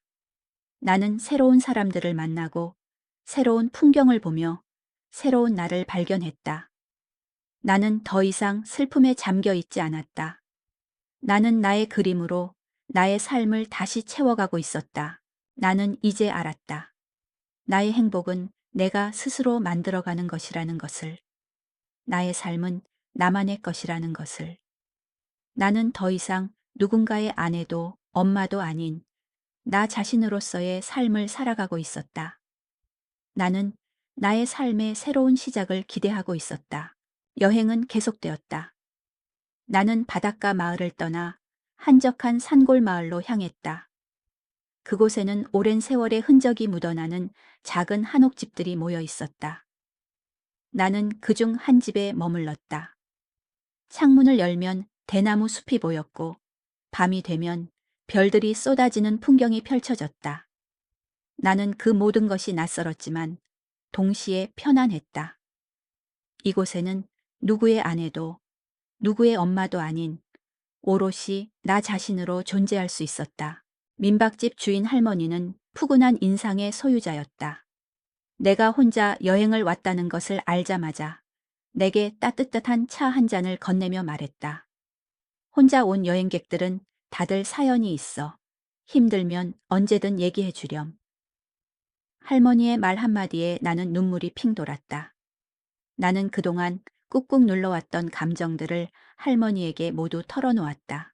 나는 새로운 사람들을 만나고 새로운 풍경을 보며 새로운 나를 발견했다. 나는 더 이상 슬픔에 잠겨 있지 않았다. 나는 나의 그림으로 나의 삶을 다시 채워가고 있었다. 나는 이제 알았다. 나의 행복은 내가 스스로 만들어가는 것이라는 것을. 나의 삶은 나만의 것이라는 것을. 나는 더 이상 누군가의 아내도 엄마도 아닌 나 자신으로서의 삶을 살아가고 있었다. 나는 나의 삶의 새로운 시작을 기대하고 있었다. 여행은 계속되었다. 나는 바닷가 마을을 떠나 한적한 산골 마을로 향했다. 그곳에는 오랜 세월의 흔적이 묻어나는 작은 한옥집들이 모여 있었다. 나는 그중 한 집에 머물렀다. 창문을 열면 대나무 숲이 보였고 밤이 되면 별들이 쏟아지는 풍경이 펼쳐졌다. 나는 그 모든 것이 낯설었지만 동시에 편안했다. 이곳에는 누구의 아내도 누구의 엄마도 아닌 오롯이 나 자신으로 존재할 수 있었다. 민박집 주인 할머니는 푸근한 인상의 소유자였다. 내가 혼자 여행을 왔다는 것을 알자마자 내게 따뜻한 차 한 잔을 건네며 말했다. 혼자 온 여행객들은 다들 사연이 있어. 힘들면 언제든 얘기해 주렴. 할머니의 말 한마디에 나는 눈물이 핑 돌았다. 나는 그동안 꾹꾹 눌러왔던 감정들을 할머니에게 모두 털어놓았다.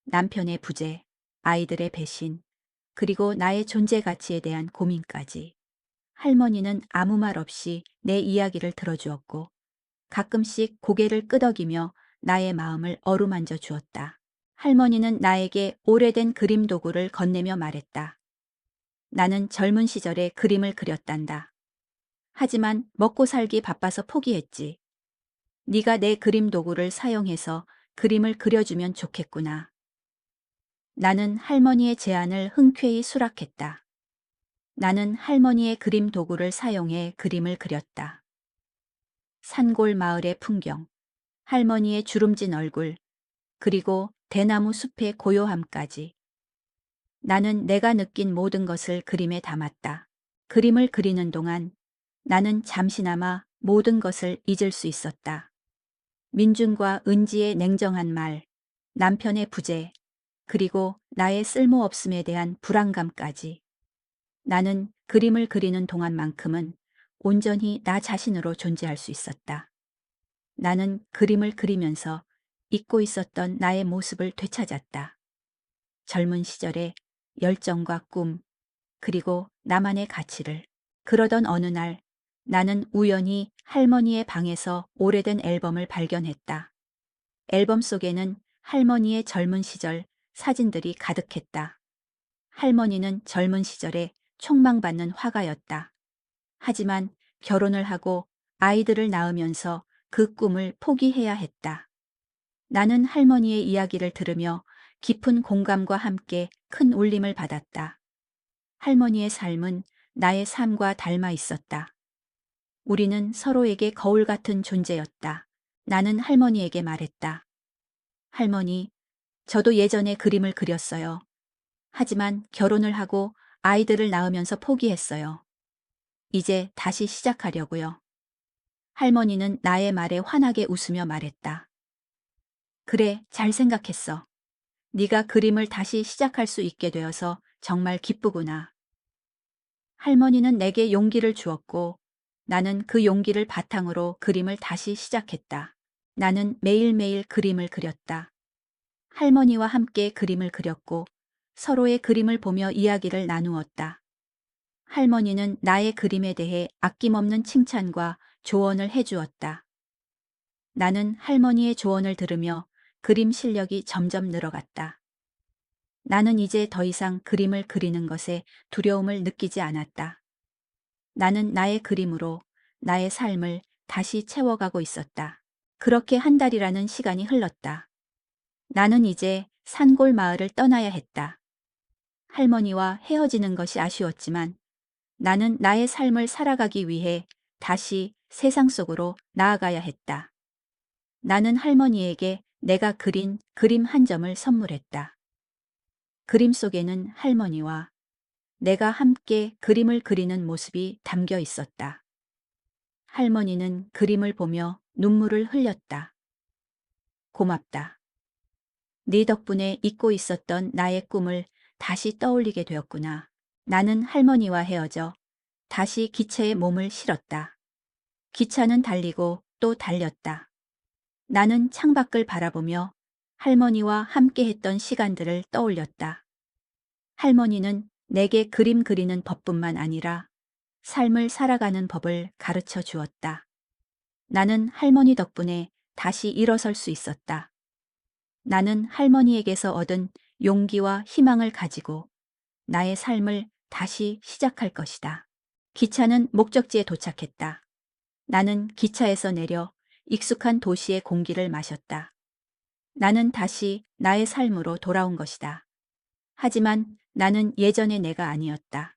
남편의 부재, 아이들의 배신, 그리고 나의 존재 가치에 대한 고민까지. 할머니는 아무 말 없이 내 이야기를 들어주었고 가끔씩 고개를 끄덕이며 나의 마음을 어루만져 주었다. 할머니는 나에게 오래된 그림 도구를 건네며 말했다. 나는 젊은 시절에 그림을 그렸단다. 하지만 먹고 살기 바빠서 포기했지. 네가 내 그림 도구를 사용해서 그림을 그려주면 좋겠구나. 나는 할머니의 제안을 흔쾌히 수락했다. 나는 할머니의 그림 도구를 사용해 그림을 그렸다. 산골 마을의 풍경, 할머니의 주름진 얼굴, 그리고 대나무 숲의 고요함까지. 나는 내가 느낀 모든 것을 그림에 담았다. 그림을 그리는 동안 나는 잠시나마 모든 것을 잊을 수 있었다. 민준과 은지의 냉정한 말, 남편의 부재, 그리고 나의 쓸모없음에 대한 불안감까지. 나는 그림을 그리는 동안만큼은 온전히 나 자신으로 존재할 수 있었다. 나는 그림을 그리면서 잊고 있었던 나의 모습을 되찾았다. 젊은 시절의 열정과 꿈, 그리고 나만의 가치를. 그러던 어느 날 나는 우연히 할머니의 방에서 오래된 앨범을 발견했다. 앨범 속에는 할머니의 젊은 시절 사진들이 가득했다. 할머니는 젊은 시절에 촉망받는 화가였다. 하지만 결혼을 하고 아이들을 낳으면서 그 꿈을 포기해야 했다. 나는 할머니의 이야기를 들으며 깊은 공감과 함께 큰 울림을 받았다. 할머니의 삶은 나의 삶과 닮아 있었다. 우리는 서로에게 거울 같은 존재였다. 나는 할머니에게 말했다. 할머니, 저도 예전에 그림을 그렸어요. 하지만 결혼을 하고 아이들을 낳으면서 포기했어요. 이제 다시 시작하려고요. 할머니는 나의 말에 환하게 웃으며 말했다. 그래, 잘 생각했어. 네가 그림을 다시 시작할 수 있게 되어서 정말 기쁘구나. 할머니는 내게 용기를 주었고 나는 그 용기를 바탕으로 그림을 다시 시작했다. 나는 매일매일 그림을 그렸다. 할머니와 함께 그림을 그렸고 서로의 그림을 보며 이야기를 나누었다. 할머니는 나의 그림에 대해 아낌없는 칭찬과 조언을 해주었다. 나는 할머니의 조언을 들으며 그림 실력이 점점 늘어갔다. 나는 이제 더 이상 그림을 그리는 것에 두려움을 느끼지 않았다. 나는 나의 그림으로 나의 삶을 다시 채워가고 있었다. 그렇게 한 달이라는 시간이 흘렀다. 나는 이제 산골 마을을 떠나야 했다. 할머니와 헤어지는 것이 아쉬웠지만 나는 나의 삶을 살아가기 위해 다시 세상 속으로 나아가야 했다. 나는 할머니에게 내가 그린 그림 한 점을 선물했다. 그림 속에는 할머니와 내가 함께 그림을 그리는 모습이 담겨 있었다. 할머니는 그림을 보며 눈물을 흘렸다. 고맙다. 네 덕분에 잊고 있었던 나의 꿈을 다시 떠올리게 되었구나. 나는 할머니와 헤어져 다시 기차에 몸을 실었다. 기차는 달리고 또 달렸다. 나는 창밖을 바라보며 할머니와 함께 했던 시간들을 떠올렸다. 할머니는 내게 그림 그리는 법뿐만 아니라 삶을 살아가는 법을 가르쳐 주었다. 나는 할머니 덕분에 다시 일어설 수 있었다. 나는 할머니에게서 얻은 용기와 희망을 가지고 나의 삶을 다시 시작할 것이다. 기차는 목적지에 도착했다. 나는 기차에서 내려 익숙한 도시의 공기를 마셨다. 나는 다시 나의 삶으로 돌아온 것이다. 하지만 나는 예전의 내가 아니었다.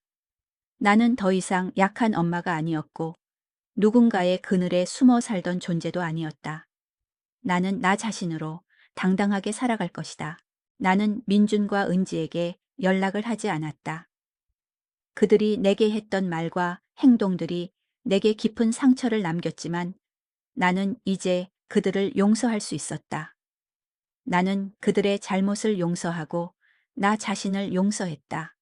나는 더 이상 약한 엄마가 아니었고 누군가의 그늘에 숨어 살던 존재도 아니었다. 나는 나 자신으로 당당하게 살아갈 것이다. 나는 민준과 은지에게 연락을 하지 않았다. 그들이 내게 했던 말과 행동들이 내게 깊은 상처를 남겼지만 나는 이제 그들을 용서할 수 있었다. 나는 그들의 잘못을 용서하고 나 자신을 용서했다.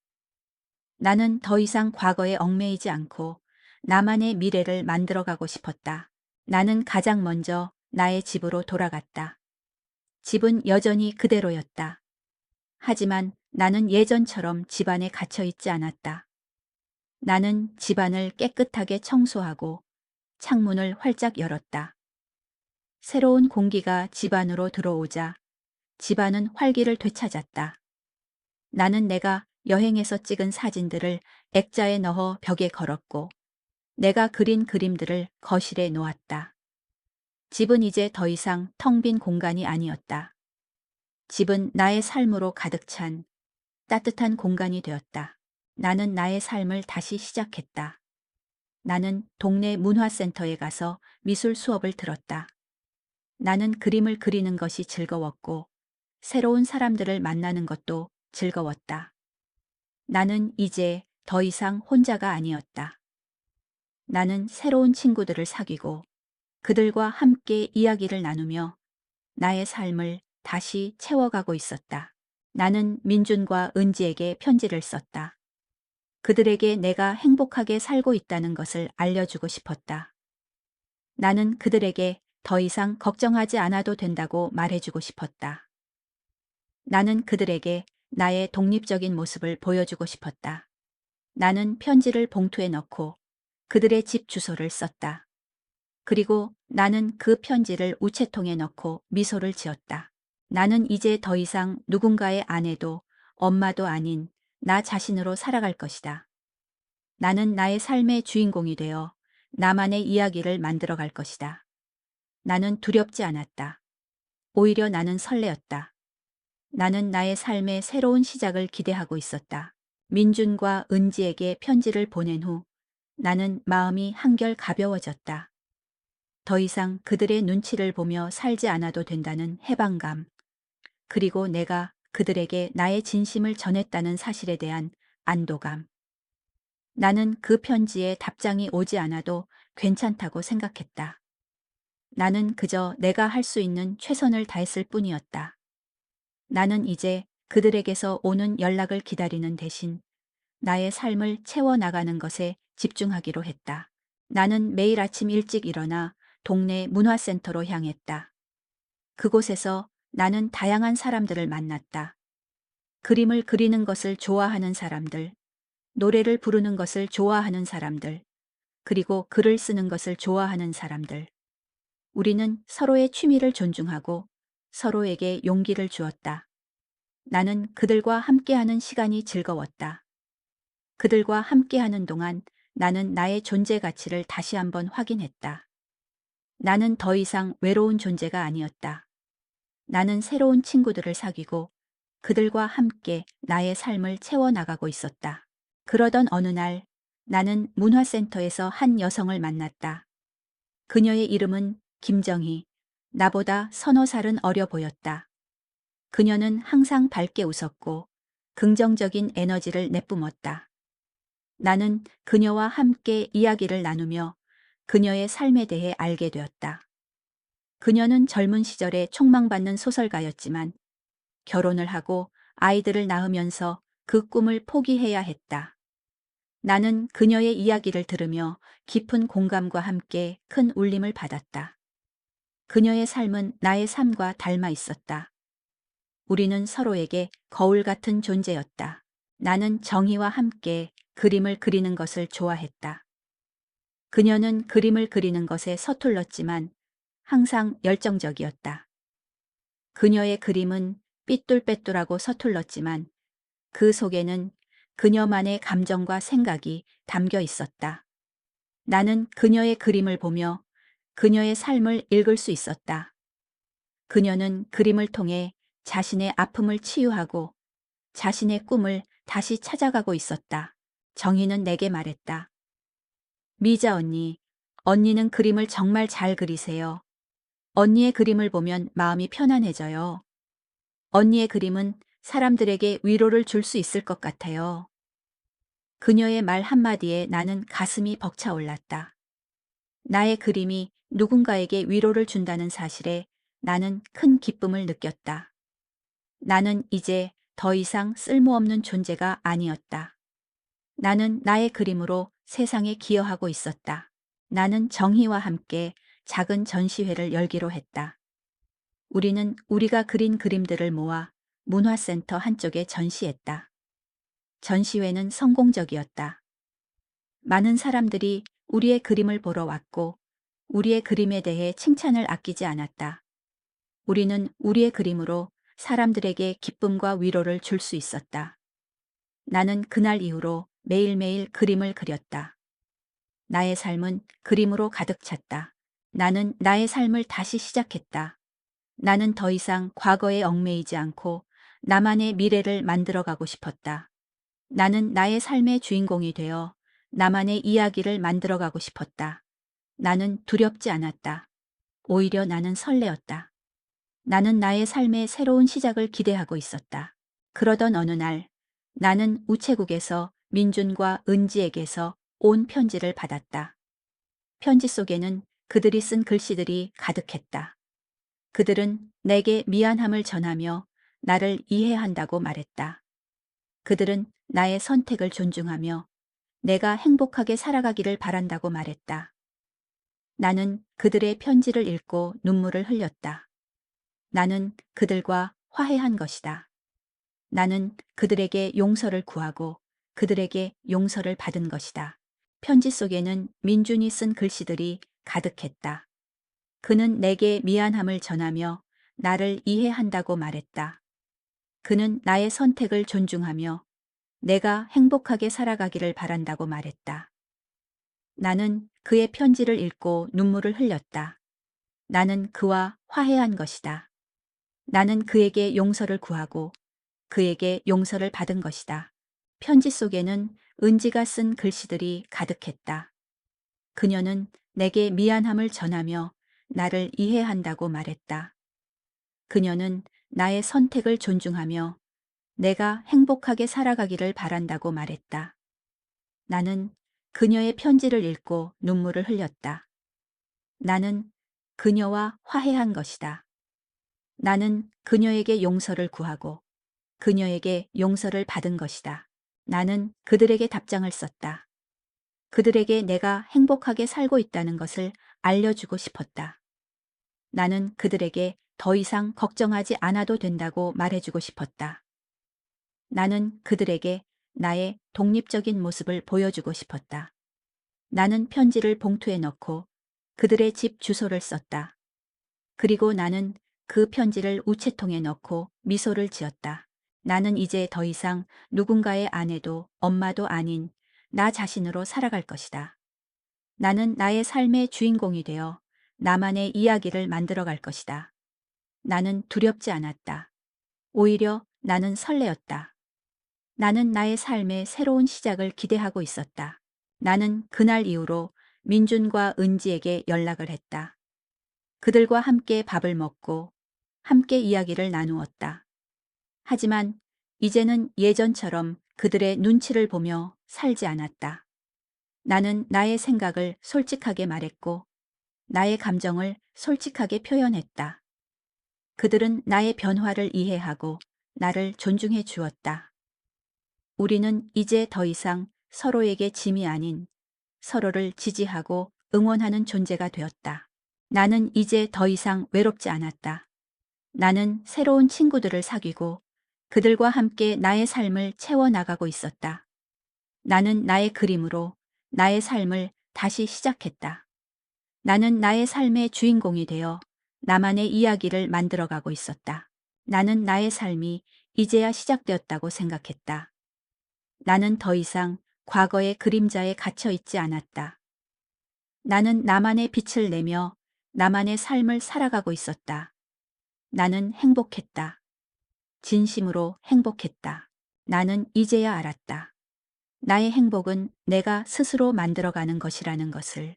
나는 더 이상 과거에 얽매이지 않고 나만의 미래를 만들어가고 싶었다. 나는 가장 먼저 나의 집으로 돌아갔다. 집은 여전히 그대로였다. 하지만 나는 예전처럼 집안에 갇혀 있지 않았다. 나는 집안을 깨끗하게 청소하고 창문을 활짝 열었다. 새로운 공기가 집안으로 들어오자 집안은 활기를 되찾았다. 나는 내가 여행에서 찍은 사진들을 액자에 넣어 벽에 걸었고 내가 그린 그림들을 거실에 놓았다. 집은 이제 더 이상 텅 빈 공간이 아니었다. 집은 나의 삶으로 가득 찬 따뜻한 공간이 되었다. 나는 나의 삶을 다시 시작했다. 나는 동네 문화센터에 가서 미술 수업을 들었다. 나는 그림을 그리는 것이 즐거웠고 새로운 사람들을 만나는 것도 즐거웠다. 나는 이제 더 이상 혼자가 아니었다. 나는 새로운 친구들을 사귀고 그들과 함께 이야기를 나누며 나의 삶을 다시 채워가고 있었다. 나는 민준과 은지에게 편지를 썼다. 그들에게 내가 행복하게 살고 있다는 것을 알려주고 싶었다. 나는 그들에게 더 이상 걱정하지 않아도 된다고 말해주고 싶었다. 나는 그들에게 나의 독립적인 모습을 보여주고 싶었다. 나는 편지를 봉투에 넣고 그들의 집 주소를 썼다. 그리고 나는 그 편지를 우체통에 넣고 미소를 지었다. 나는 이제 더 이상 누군가의 아내도 엄마도 아닌 나 자신으로 살아갈 것이다. 나는 나의 삶의 주인공이 되어 나만의 이야기를 만들어 갈 것이다. 나는 두렵지 않았다. 오히려 나는 설레었다. 나는 나의 삶의 새로운 시작을 기대하고 있었다. 민준과 은지에게 편지를 보낸 후 나는 마음이 한결 가벼워졌다. 더 이상 그들의 눈치를 보며 살지 않아도 된다는 해방감, 그리고 내가 그들에게 나의 진심을 전했다는 사실에 대한 안도감. 나는 그 편지에 답장이 오지 않아도 괜찮다고 생각했다. 나는 그저 내가 할 수 있는 최선을 다했을 뿐이었다. 나는 이제 그들에게서 오는 연락을 기다리는 대신 나의 삶을 채워나가는 것에 집중하기로 했다. 나는 매일 아침 일찍 일어나 동네 문화센터로 향했다. 그곳에서 나는 다양한 사람들을 만났다. 그림을 그리는 것을 좋아하는 사람들, 노래를 부르는 것을 좋아하는 사람들, 그리고 글을 쓰는 것을 좋아하는 사람들. 우리는 서로의 취미를 존중하고 서로에게 용기를 주었다. 나는 그들과 함께하는 시간이 즐거웠다. 그들과 함께하는 동안 나는 나의 존재 가치를 다시 한번 확인했다. 나는 더 이상 외로운 존재가 아니었다. 나는 새로운 친구들을 사귀고 그들과 함께 나의 삶을 채워나가고 있었다. 그러던 어느 날 나는 문화센터에서 한 여성을 만났다. 그녀의 이름은 김정희. 나보다 서너 살은 어려 보였다. 그녀는 항상 밝게 웃었고 긍정적인 에너지를 내뿜었다. 나는 그녀와 함께 이야기를 나누며 그녀의 삶에 대해 알게 되었다. 그녀는 젊은 시절에 촉망받는 소설가였지만 결혼을 하고 아이들을 낳으면서 그 꿈을 포기해야 했다. 나는 그녀의 이야기를 들으며 깊은 공감과 함께 큰 울림을 받았다. 그녀의 삶은 나의 삶과 닮아 있었다. 우리는 서로에게 거울 같은 존재였다. 나는 정희와 함께 그림을 그리는 것을 좋아했다. 그녀는 그림을 그리는 것에 서툴렀지만 항상 열정적이었다. 그녀의 그림은 삐뚤빼뚤하고 서툴렀지만 그 속에는 그녀만의 감정과 생각이 담겨 있었다. 나는 그녀의 그림을 보며 그녀의 삶을 읽을 수 있었다. 그녀는 그림을 통해 자신의 아픔을 치유하고 자신의 꿈을 다시 찾아가고 있었다. 정희는 내게 말했다. 미자 언니, 언니는 그림을 정말 잘 그리세요. 언니의 그림을 보면 마음이 편안해져요. 언니의 그림은 사람들에게 위로를 줄 수 있을 것 같아요. 그녀의 말 한마디에 나는 가슴이 벅차올랐다. 나의 그림이 누군가에게 위로를 준다는 사실에 나는 큰 기쁨을 느꼈다. 나는 이제 더 이상 쓸모없는 존재가 아니었다. 나는 나의 그림으로 세상에 기여하고 있었다. 나는 정희와 함께 작은 전시회를 열기로 했다. 우리는 우리가 그린 그림들을 모아 문화센터 한쪽에 전시했다. 전시회는 성공적이었다. 많은 사람들이 우리의 그림을 보러 왔고 우리의 그림에 대해 칭찬을 아끼지 않았다. 우리는 우리의 그림으로 사람들에게 기쁨과 위로를 줄 수 있었다. 나는 그날 이후로 매일매일 그림을 그렸다. 나의 삶은 그림으로 가득 찼다. 나는 나의 삶을 다시 시작했다. 나는 더 이상 과거에 얽매이지 않고 나만의 미래를 만들어가고 싶었다. 나는 나의 삶의 주인공이 되어 나만의 이야기를 만들어가고 싶었다. 나는 두렵지 않았다. 오히려 나는 설레었다. 나는 나의 삶의 새로운 시작을 기대하고 있었다. 그러던 어느 날 나는 우체국에서 민준과 은지에게서 온 편지를 받았다. 편지 속에는 그들이 쓴 글씨들이 가득했다. 그들은 내게 미안함을 전하며 나를 이해한다고 말했다. 그들은 나의 선택을 존중하며 내가 행복하게 살아가기를 바란다고 말했다. 나는 그들의 편지를 읽고 눈물을 흘렸다. 나는 그들과 화해한 것이다. 나는 그들에게 용서를 구하고 그들에게 용서를 받은 것이다. 편지 속에는 민준이 쓴 글씨들이 가득했다. 그는 내게 미안함을 전하며 나를 이해한다고 말했다. 그는 나의 선택을 존중하며 내가 행복하게 살아가기를 바란다고 말했다. 나는 그의 편지를 읽고 눈물을 흘렸다. 나는 그와 화해한 것이다. 나는 그에게 용서를 구하고 그에게 용서를 받은 것이다. 편지 속에는 은지가 쓴 글씨들이 가득했다. 그녀는 내게 미안함을 전하며 나를 이해한다고 말했다. 그녀는 나의 선택을 존중하며 내가 행복하게 살아가기를 바란다고 말했다. 나는 그녀의 편지를 읽고 눈물을 흘렸다. 나는 그녀와 화해한 것이다. 나는 그녀에게 용서를 구하고 그녀에게 용서를 받은 것이다. 나는 그들에게 답장을 썼다. 그들에게 내가 행복하게 살고 있다는 것을 알려주고 싶었다. 나는 그들에게 더 이상 걱정하지 않아도 된다고 말해주고 싶었다. 나는 그들에게 나의 독립적인 모습을 보여주고 싶었다. 나는 편지를 봉투에 넣고 그들의 집 주소를 썼다. 그리고 나는 그 편지를 우체통에 넣고 미소를 지었다. 나는 이제 더 이상 누군가의 아내도 엄마도 아닌 나 자신으로 살아갈 것이다. 나는 나의 삶의 주인공이 되어 나만의 이야기를 만들어갈 것이다. 나는 두렵지 않았다. 오히려 나는 설레었다. 나는 나의 삶의 새로운 시작을 기대하고 있었다. 나는 그날 이후로 민준과 은지에게 연락을 했다. 그들과 함께 밥을 먹고 함께 이야기를 나누었다. 하지만 이제는 예전처럼 그들의 눈치를 보며 살지 않았다. 나는 나의 생각을 솔직하게 말했고 나의 감정을 솔직하게 표현했다. 그들은 나의 변화를 이해하고 나를 존중해 주었다. 우리는 이제 더 이상 서로에게 짐이 아닌 서로를 지지하고 응원하는 존재가 되었다. 나는 이제 더 이상 외롭지 않았다. 나는 새로운 친구들을 사귀고 그들과 함께 나의 삶을 채워나가고 있었다. 나는 나의 그림으로 나의 삶을 다시 시작했다. 나는 나의 삶의 주인공이 되어 나만의 이야기를 만들어가고 있었다. 나는 나의 삶이 이제야 시작되었다고 생각했다. 나는 더 이상 과거의 그림자에 갇혀 있지 않았다. 나는 나만의 빛을 내며 나만의 삶을 살아가고 있었다. 나는 행복했다. 진심으로 행복했다. 나는 이제야 알았다. 나의 행복은 내가 스스로 만들어가는 것이라는 것을,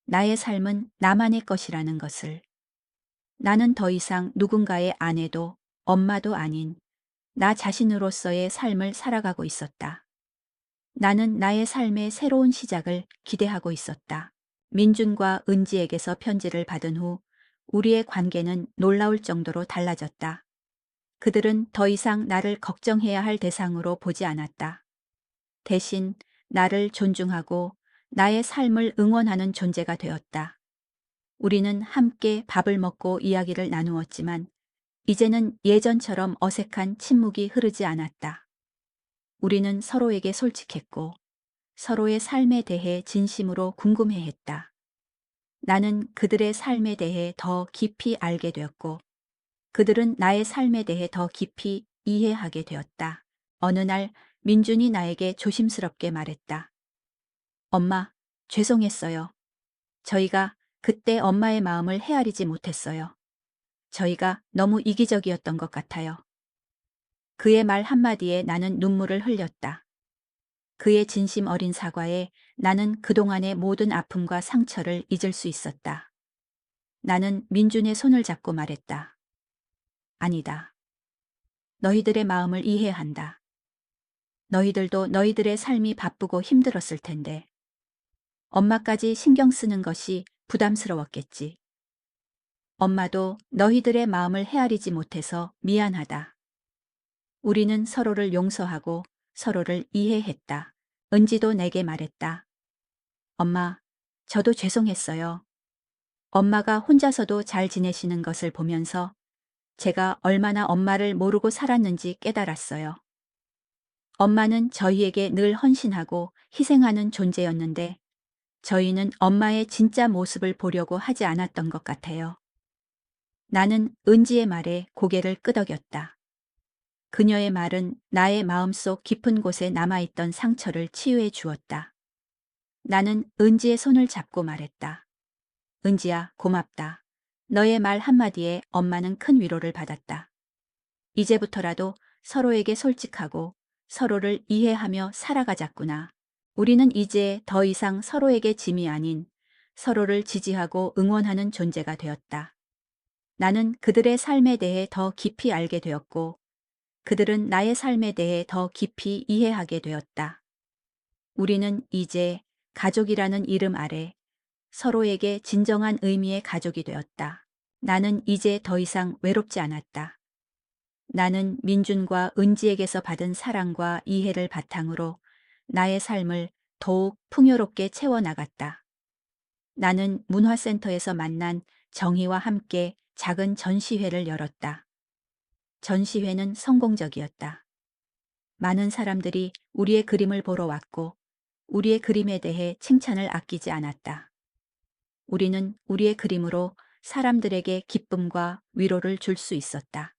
나의 삶은 나만의 것이라는 것을, 나는 더 이상 누군가의 아내도 엄마도 아닌 나 자신으로서의 삶을 살아가고 있었다. 나는 나의 삶의 새로운 시작을 기대하고 있었다. 민준과 은지에게서 편지를 받은 후 우리의 관계는 놀라울 정도로 달라졌다. 그들은 더 이상 나를 걱정해야 할 대상으로 보지 않았다. 대신 나를 존중하고 나의 삶을 응원하는 존재가 되었다. 우리는 함께 밥을 먹고 이야기를 나누었지만 이제는 예전처럼 어색한 침묵이 흐르지 않았다. 우리는 서로에게 솔직했고 서로의 삶에 대해 진심으로 궁금해했다. 나는 그들의 삶에 대해 더 깊이 알게 되었고 그들은 나의 삶에 대해 더 깊이 이해하게 되었다. 어느 날 민준이 나에게 조심스럽게 말했다. 엄마, 죄송했어요. 저희가 그때 엄마의 마음을 헤아리지 못했어요. 저희가 너무 이기적이었던 것 같아요. 그의 말 한마디에 나는 눈물을 흘렸다. 그의 진심 어린 사과에 나는 그동안의 모든 아픔과 상처를 잊을 수 있었다. 나는 민준의 손을 잡고 말했다. 아니다. 너희들의 마음을 이해한다. 너희들도 너희들의 삶이 바쁘고 힘들었을 텐데. 엄마까지 신경 쓰는 것이 부담스러웠겠지. 엄마도 너희들의 마음을 헤아리지 못해서 미안하다. 우리는 서로를 용서하고 서로를 이해했다. 은지도 내게 말했다. 엄마, 저도 죄송했어요. 엄마가 혼자서도 잘 지내시는 것을 보면서 제가 얼마나 엄마를 모르고 살았는지 깨달았어요. 엄마는 저희에게 늘 헌신하고 희생하는 존재였는데 저희는 엄마의 진짜 모습을 보려고 하지 않았던 것 같아요. 나는 은지의 말에 고개를 끄덕였다. 그녀의 말은 나의 마음속 깊은 곳에 남아있던 상처를 치유해 주었다. 나는 은지의 손을 잡고 말했다. 은지야, 고맙다. 너의 말 한마디에 엄마는 큰 위로를 받았다. 이제부터라도 서로에게 솔직하고 서로를 이해하며 살아가자꾸나. 우리는 이제 더 이상 서로에게 짐이 아닌 서로를 지지하고 응원하는 존재가 되었다. 나는 그들의 삶에 대해 더 깊이 알게 되었고 그들은 나의 삶에 대해 더 깊이 이해하게 되었다. 우리는 이제 가족이라는 이름 아래 서로에게 진정한 의미의 가족이 되었다. 나는 이제 더 이상 외롭지 않았다. 나는 민준과 은지에게서 받은 사랑과 이해를 바탕으로 나의 삶을 더욱 풍요롭게 채워나갔다. 나는 문화센터에서 만난 정희와 함께 작은 전시회를 열었다. 전시회는 성공적이었다. 많은 사람들이 우리의 그림을 보러 왔고 우리의 그림에 대해 칭찬을 아끼지 않았다. 우리는 우리의 그림으로 사람들에게 기쁨과 위로를 줄 수 있었다.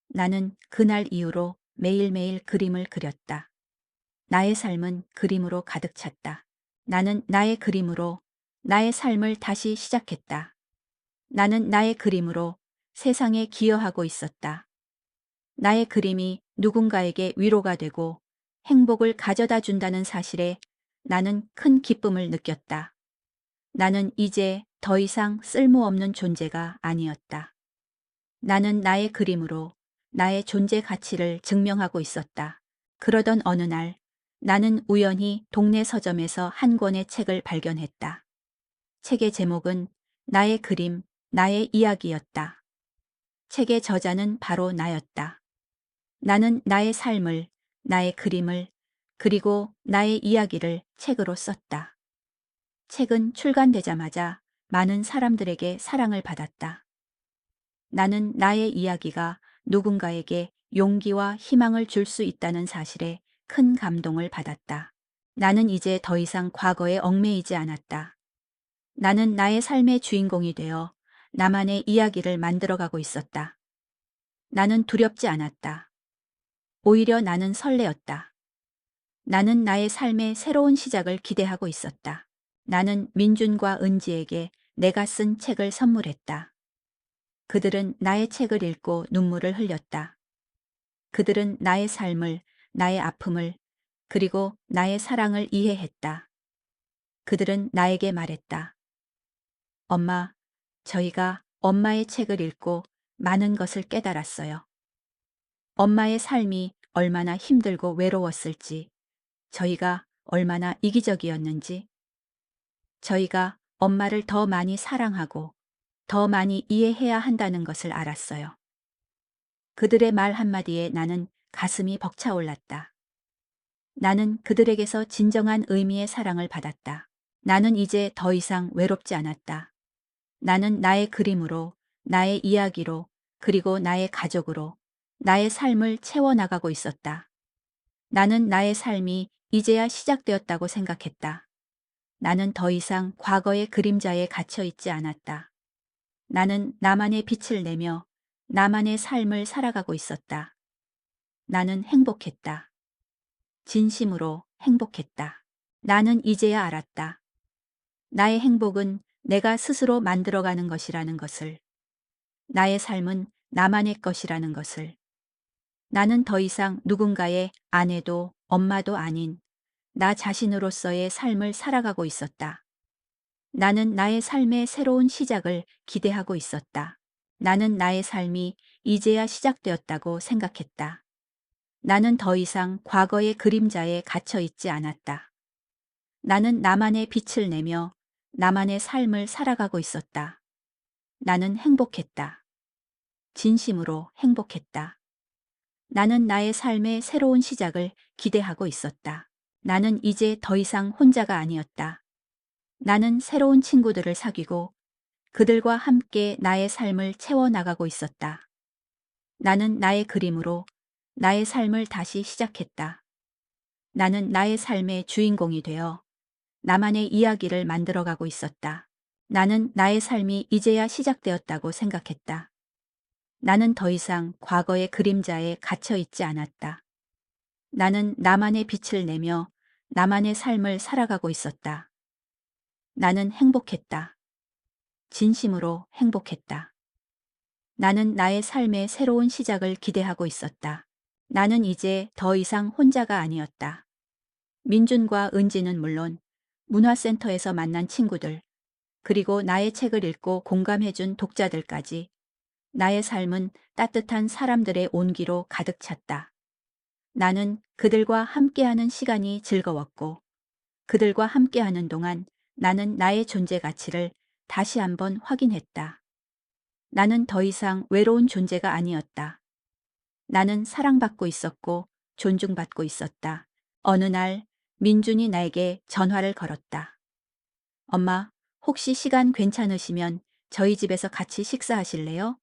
나는 그날 이후로 매일매일 그림을 그렸다. 나의 삶은 그림으로 가득 찼다. 나는 나의 그림으로 나의 삶을 다시 시작했다. 나는 나의 그림으로 세상에 기여하고 있었다. 나의 그림이 누군가에게 위로가 되고 행복을 가져다 준다는 사실에 나는 큰 기쁨을 느꼈다. 나는 이제 더 이상 쓸모없는 존재가 아니었다. 나는 나의 그림으로 나의 존재 가치를 증명하고 있었다. 그러던 어느 날 나는 우연히 동네 서점에서 한 권의 책을 발견했다. 책의 제목은 나의 그림, 나의 이야기였다. 책의 저자는 바로 나였다. 나는 나의 삶을, 나의 그림을, 그리고 나의 이야기를 책으로 썼다. 책은 출간되자마자 많은 사람들에게 사랑을 받았다. 나는 나의 이야기가 누군가에게 용기와 희망을 줄 수 있다는 사실에 큰 감동을 받았다. 나는 이제 더 이상 과거에 얽매이지 않았다. 나는 나의 삶의 주인공이 되어 나만의 이야기를 만들어가고 있었다. 나는 두렵지 않았다. 오히려 나는 설레었다. 나는 나의 삶의 새로운 시작을 기대하고 있었다. 나는 민준과 은지에게 내가 쓴 책을 선물했다. 그들은 나의 책을 읽고 눈물을 흘렸다. 그들은 나의 삶을, 나의 아픔을, 그리고 나의 사랑을 이해했다. 그들은 나에게 말했다. 엄마, 저희가 엄마의 책을 읽고 많은 것을 깨달았어요. 엄마의 삶이 얼마나 힘들고 외로웠을지, 저희가 얼마나 이기적이었는지, 저희가 엄마를 더 많이 사랑하고 더 많이 이해해야 한다는 것을 알았어요. 그들의 말 한마디에 나는 가슴이 벅차올랐다. 나는 그들에게서 진정한 의미의 사랑을 받았다. 나는 이제 더 이상 외롭지 않았다. 나는 나의 그림으로, 나의 이야기로, 그리고 나의 가족으로 나의 삶을 채워나가고 있었다. 나는 나의 삶이 이제야 시작되었다고 생각했다. 나는 더 이상 과거의 그림자에 갇혀 있지 않았다. 나는 나만의 빛을 내며 나만의 삶을 살아가고 있었다. 나는 행복했다. 진심으로 행복했다. 나는 이제야 알았다. 나의 행복은 내가 스스로 만들어가는 것이라는 것을. 나의 삶은 나만의 것이라는 것을. 나는 더 이상 누군가의 아내도 엄마도 아닌 나 자신으로서의 삶을 살아가고 있었다. 나는 나의 삶의 새로운 시작을 기대하고 있었다. 나는 나의 삶이 이제야 시작되었다고 생각했다. 나는 더 이상 과거의 그림자에 갇혀 있지 않았다. 나는 나만의 빛을 내며 나만의 삶을 살아가고 있었다. 나는 행복했다. 진심으로 행복했다. 나는 나의 삶의 새로운 시작을 기대하고 있었다. 나는 이제 더 이상 혼자가 아니었다. 나는 새로운 친구들을 사귀고 그들과 함께 나의 삶을 채워나가고 있었다. 나는 나의 그림으로 나의 삶을 다시 시작했다. 나는 나의 삶의 주인공이 되어 나만의 이야기를 만들어가고 있었다. 나는 나의 삶이 이제야 시작되었다고 생각했다. 나는 더 이상 과거의 그림자에 갇혀 있지 않았다. 나는 나만의 빛을 내며 나만의 삶을 살아가고 있었다. 나는 행복했다. 진심으로 행복했다. 나는 나의 삶의 새로운 시작을 기대하고 있었다. 나는 이제 더 이상 혼자가 아니었다. 민준과 은지는 물론 문화센터에서 만난 친구들, 그리고 나의 책을 읽고 공감해준 독자들까지 나의 삶은 따뜻한 사람들의 온기로 가득 찼다. 나는 그들과 함께하는 시간이 즐거웠고 그들과 함께하는 동안 나는 나의 존재 가치를 다시 한번 확인했다. 나는 더 이상 외로운 존재가 아니었다. 나는 사랑받고 있었고 존중받고 있었다. 어느 날 민준이 나에게 전화를 걸었다. 엄마, 혹시 시간 괜찮으시면 저희 집에서 같이 식사하실래요?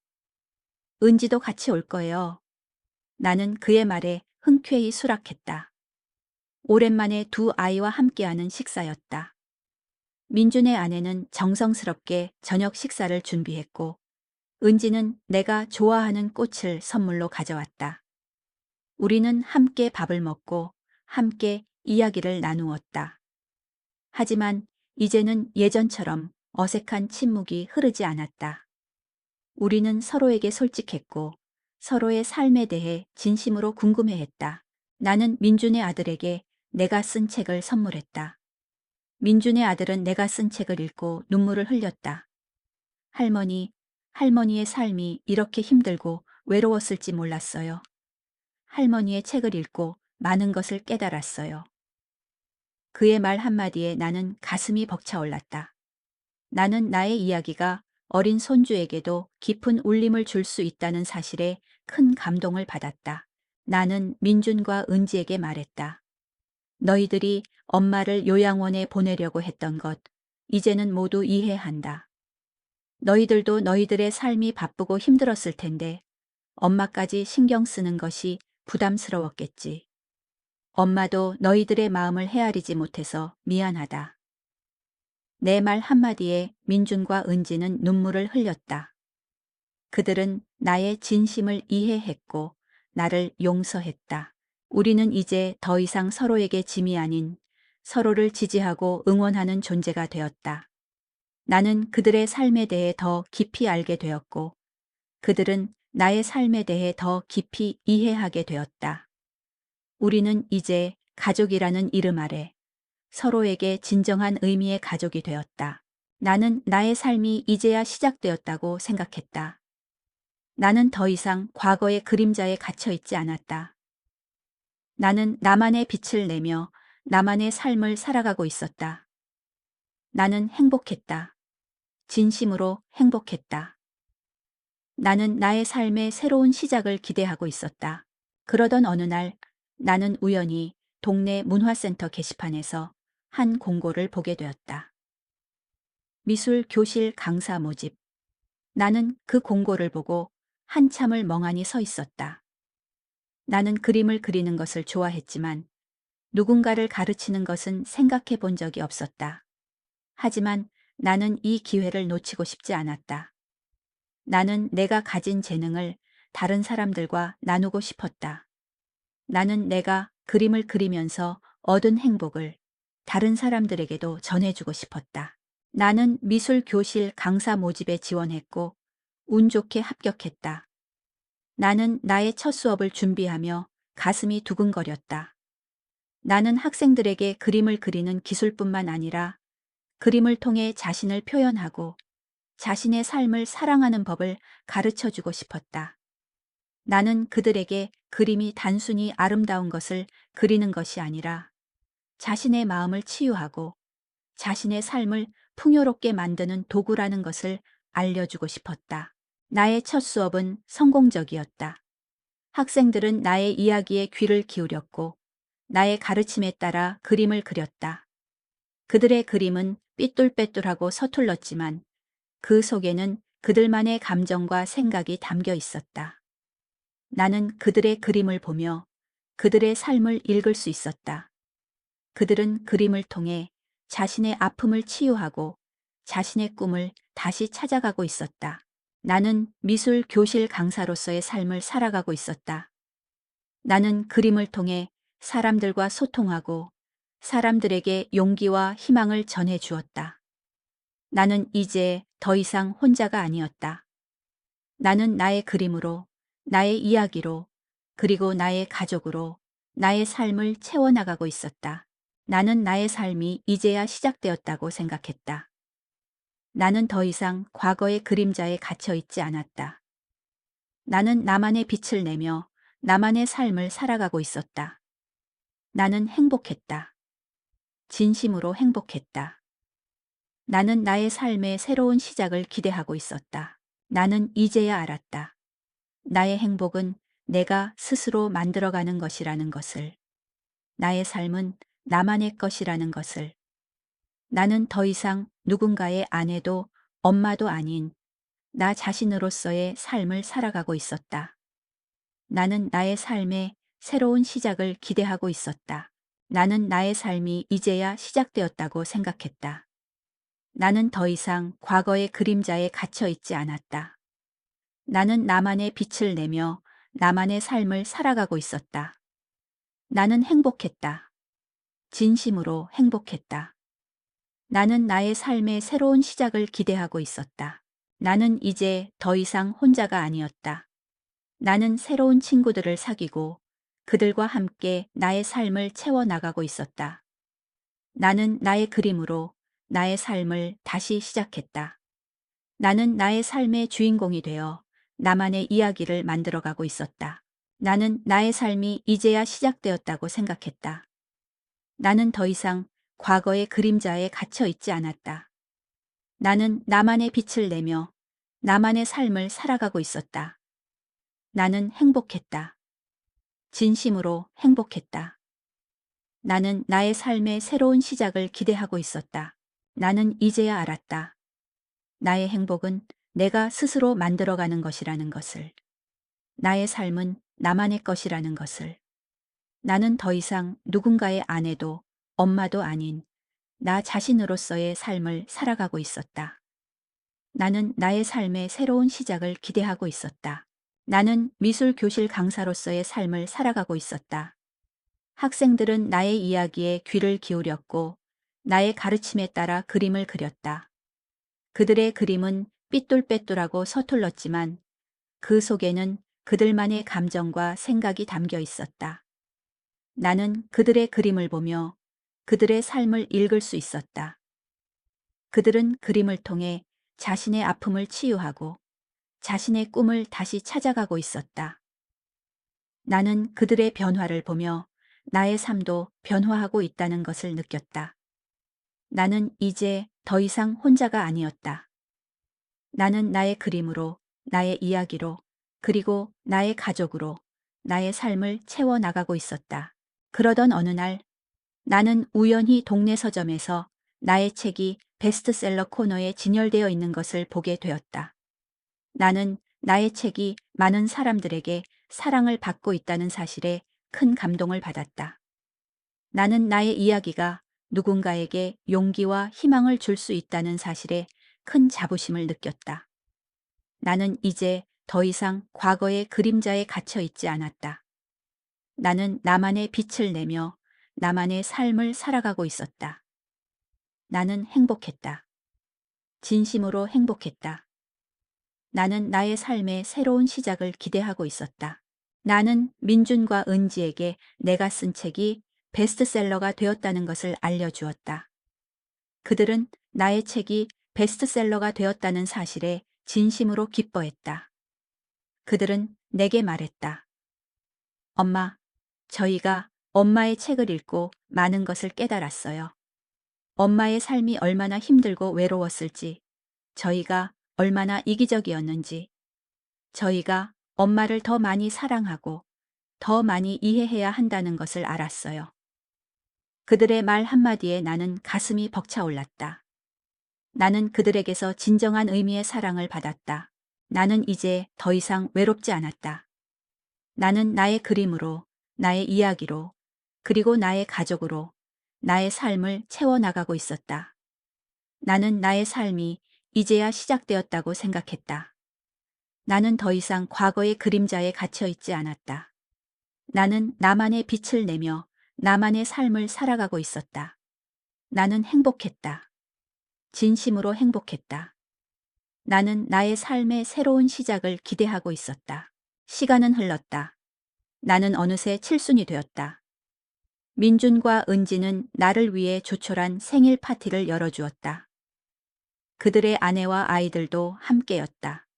은지도 같이 올 거예요. 나는 그의 말에 흔쾌히 수락했다. 오랜만에 두 아이와 함께하는 식사였다. 민준의 아내는 정성스럽게 저녁 식사를 준비했고 은지는 내가 좋아하는 꽃을 선물로 가져왔다. 우리는 함께 밥을 먹고 함께 이야기를 나누었다. 하지만 이제는 예전처럼 어색한 침묵이 흐르지 않았다. 우리는 서로에게 솔직했고 서로의 삶에 대해 진심으로 궁금해했다. 나는 민준의 아들에게 내가 쓴 책을 선물했다. 민준의 아들은 내가 쓴 책을 읽고 눈물을 흘렸다. 할머니, 할머니의 삶이 이렇게 힘들고 외로웠을지 몰랐어요. 할머니의 책을 읽고 많은 것을 깨달았어요. 그의 말 한마디에 나는 가슴이 벅차올랐다. 나는 나의 이야기가 어린 손주에게도 깊은 울림을 줄 수 있다는 사실에 큰 감동을 받았다. 나는 민준과 은지에게 말했다. 너희들이 엄마를 요양원에 보내려고 했던 것, 이제는 모두 이해한다. 너희들도 너희들의 삶이 바쁘고 힘들었을 텐데 엄마까지 신경 쓰는 것이 부담스러웠겠지. 엄마도 너희들의 마음을 헤아리지 못해서 미안하다. 내 말 한마디에 민준과 은지는 눈물을 흘렸다. 그들은 나의 진심을 이해했고 나를 용서했다. 우리는 이제 더 이상 서로에게 짐이 아닌 서로를 지지하고 응원하는 존재가 되었다. 나는 그들의 삶에 대해 더 깊이 알게 되었고 그들은 나의 삶에 대해 더 깊이 이해하게 되었다. 우리는 이제 가족이라는 이름 아래 서로에게 진정한 의미의 가족이 되었다. 나는 나의 삶이 이제야 시작되었다고 생각했다. 나는 더 이상 과거의 그림자에 갇혀 있지 않았다. 나는 나만의 빛을 내며 나만의 삶을 살아가고 있었다. 나는 행복했다. 진심으로 행복했다. 나는 나의 삶의 새로운 시작을 기대하고 있었다. 그러던 어느 날 나는 우연히 동네 문화센터 게시판에서 한 공고를 보게 되었다. 미술 교실 강사 모집. 나는 그 공고를 보고 한참을 멍하니 서 있었다. 나는 그림을 그리는 것을 좋아했지만 누군가를 가르치는 것은 생각해 본 적이 없었다. 하지만 나는 이 기회를 놓치고 싶지 않았다. 나는 내가 가진 재능을 다른 사람들과 나누고 싶었다. 나는 내가 그림을 그리면서 얻은 행복을 다른 사람들에게도 전해주고 싶었다. 나는 미술 교실 강사 모집에 지원했고 운 좋게 합격했다. 나는 나의 첫 수업을 준비하며 가슴이 두근거렸다. 나는 학생들에게 그림을 그리는 기술뿐만 아니라 그림을 통해 자신을 표현하고 자신의 삶을 사랑하는 법을 가르쳐주고 싶었다. 나는 그들에게 그림이 단순히 아름다운 것을 그리는 것이 아니라 자신의 마음을 치유하고 자신의 삶을 풍요롭게 만드는 도구라는 것을 알려주고 싶었다. 나의 첫 수업은 성공적이었다. 학생들은 나의 이야기에 귀를 기울였고 나의 가르침에 따라 그림을 그렸다. 그들의 그림은 삐뚤빼뚤하고 서툴렀지만 그 속에는 그들만의 감정과 생각이 담겨 있었다. 나는 그들의 그림을 보며 그들의 삶을 읽을 수 있었다. 그들은 그림을 통해 자신의 아픔을 치유하고 자신의 꿈을 다시 찾아가고 있었다. 나는 미술 교실 강사로서의 삶을 살아가고 있었다. 나는 그림을 통해 사람들과 소통하고 사람들에게 용기와 희망을 전해 주었다. 나는 이제 더 이상 혼자가 아니었다. 나는 나의 그림으로, 나의 이야기로, 그리고 나의 가족으로 나의 삶을 채워나가고 있었다. 나는 나의 삶이 이제야 시작되었다고 생각했다. 나는 더 이상 과거의 그림자에 갇혀 있지 않았다. 나는 나만의 빛을 내며 나만의 삶을 살아가고 있었다. 나는 행복했다. 진심으로 행복했다. 나는 나의 삶의 새로운 시작을 기대하고 있었다. 나는 이제야 알았다. 나의 행복은 내가 스스로 만들어가는 것이라는 것을. 나의 삶은 나만의 것이라는 것을. 나는 더 이상 누군가의 아내도 엄마도 아닌 나 자신으로서의 삶을 살아가고 있었다. 나는 나의 삶의 새로운 시작을 기대하고 있었다. 나는 나의 삶이 이제야 시작되었다고 생각했다. 나는 더 이상 과거의 그림자에 갇혀 있지 않았다. 나는 나만의 빛을 내며 나만의 삶을 살아가고 있었다. 나는 행복했다. 진심으로 행복했다. 나는 나의 삶의 새로운 시작을 기대하고 있었다. 나는 이제 더 이상 혼자가 아니었다. 나는 새로운 친구들을 사귀고 그들과 함께 나의 삶을 채워나가고 있었다. 나는 나의 그림으로 나의 삶을 다시 시작했다. 나는 나의 삶의 주인공이 되어 나만의 이야기를 만들어가고 있었다. 나는 나의 삶이 이제야 시작되었다고 생각했다. 나는 더 이상 과거의 그림자에 갇혀 있지 않았다. 나는 나만의 빛을 내며 나만의 삶을 살아가고 있었다. 나는 행복했다. 진심으로 행복했다. 나는 나의 삶의 새로운 시작을 기대하고 있었다. 나는 이제야 알았다. 나의 행복은 내가 스스로 만들어가는 것이라는 것을. 나의 삶은 나만의 것이라는 것을. 나는 더 이상 누군가의 아내도 엄마도 아닌 나 자신으로서의 삶을 살아가고 있었다. 나는 나의 삶의 새로운 시작을 기대하고 있었다. 나는 미술 교실 강사로서의 삶을 살아가고 있었다. 학생들은 나의 이야기에 귀를 기울였고 나의 가르침에 따라 그림을 그렸다. 그들의 그림은 삐뚤빼뚤하고 서툴렀지만 그 속에는 그들만의 감정과 생각이 담겨 있었다. 나는 그들의 그림을 보며 그들의 삶을 읽을 수 있었다. 그들은 그림을 통해 자신의 아픔을 치유하고 자신의 꿈을 다시 찾아가고 있었다. 나는 그들의 변화를 보며 나의 삶도 변화하고 있다는 것을 느꼈다. 나는 이제 더 이상 혼자가 아니었다. 나는 나의 그림으로, 나의 이야기로, 그리고 나의 가족으로 나의 삶을 채워나가고 있었다. 그러던 어느 날 나는 우연히 동네 서점에서 나의 책이 베스트셀러 코너에 진열되어 있는 것을 보게 되었다. 나는 나의 책이 많은 사람들에게 사랑을 받고 있다는 사실에 큰 감동을 받았다. 나는 나의 이야기가 누군가에게 용기와 희망을 줄 수 있다는 사실에 큰 자부심을 느꼈다. 나는 이제 더 이상 과거의 그림자에 갇혀 있지 않았다. 나는 나만의 빛을 내며 나만의 삶을 살아가고 있었다. 나는 행복했다. 진심으로 행복했다. 나는 나의 삶의 새로운 시작을 기대하고 있었다. 나는 민준과 은지에게 내가 쓴 책이 베스트셀러가 되었다는 것을 알려주었다. 그들은 나의 책이 베스트셀러가 되었다는 사실에 진심으로 기뻐했다. 그들은 내게 말했다. 엄마, 저희가 엄마의 책을 읽고 많은 것을 깨달았어요. 엄마의 삶이 얼마나 힘들고 외로웠을지, 저희가 얼마나 이기적이었는지, 저희가 엄마를 더 많이 사랑하고 더 많이 이해해야 한다는 것을 알았어요. 그들의 말 한마디에 나는 가슴이 벅차올랐다. 나는 그들에게서 진정한 의미의 사랑을 받았다. 나는 이제 더 이상 외롭지 않았다. 나는 나의 그림으로, 나의 이야기로, 그리고 나의 가족으로 나의 삶을 채워나가고 있었다. 나는 나의 삶이 이제야 시작되었다고 생각했다. 나는 더 이상 과거의 그림자에 갇혀 있지 않았다. 나는 나만의 빛을 내며 나만의 삶을 살아가고 있었다. 나는 행복했다. 진심으로 행복했다. 나는 나의 삶의 새로운 시작을 기대하고 있었다. 시간은 흘렀다. 나는 어느새 칠순이 되었다. 민준과 은지는 나를 위해 조촐한 생일 파티를 열어주었다. 그들의 아내와 아이들도 함께였다.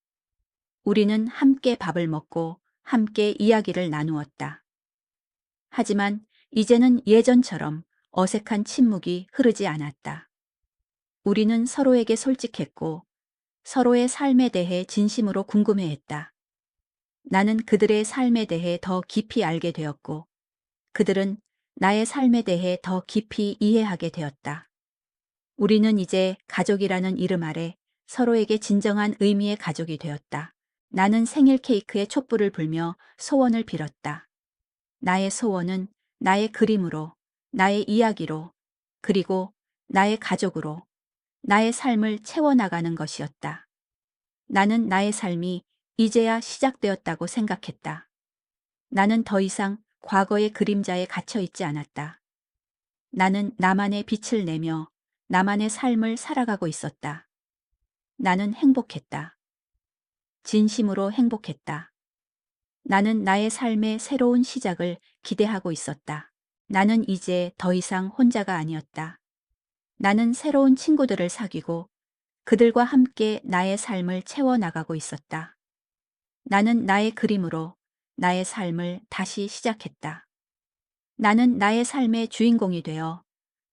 우리는 함께 밥을 먹고 함께 이야기를 나누었다. 하지만 이제는 예전처럼 어색한 침묵이 흐르지 않았다. 우리는 서로에게 솔직했고 서로의 삶에 대해 진심으로 궁금해했다. 나는 그들의 삶에 대해 더 깊이 알게 되었고 그들은 나의 삶에 대해 더 깊이 이해하게 되었다. 우리는 이제 가족이라는 이름 아래 서로에게 진정한 의미의 가족이 되었다. 나는 생일 케이크에 촛불을 불며 소원을 빌었다. 나의 소원은 나의 그림으로, 나의 이야기로, 그리고 나의 가족으로 나의 삶을 채워나가는 것이었다. 나는 나의 삶이 이제야 시작되었다고 생각했다. 나는 더 이상 과거의 그림자에 갇혀 있지 않았다. 나는 나만의 빛을 내며 나만의 삶을 살아가고 있었다. 나는 행복했다. 진심으로 행복했다. 나는 나의 삶의 새로운 시작을 기대하고 있었다. 나는 이제 더 이상 혼자가 아니었다. 나는 새로운 친구들을 사귀고 그들과 함께 나의 삶을 채워나가고 있었다. 나는 나의 그림으로 나의 삶을 다시 시작했다. 나는 나의 삶의 주인공이 되어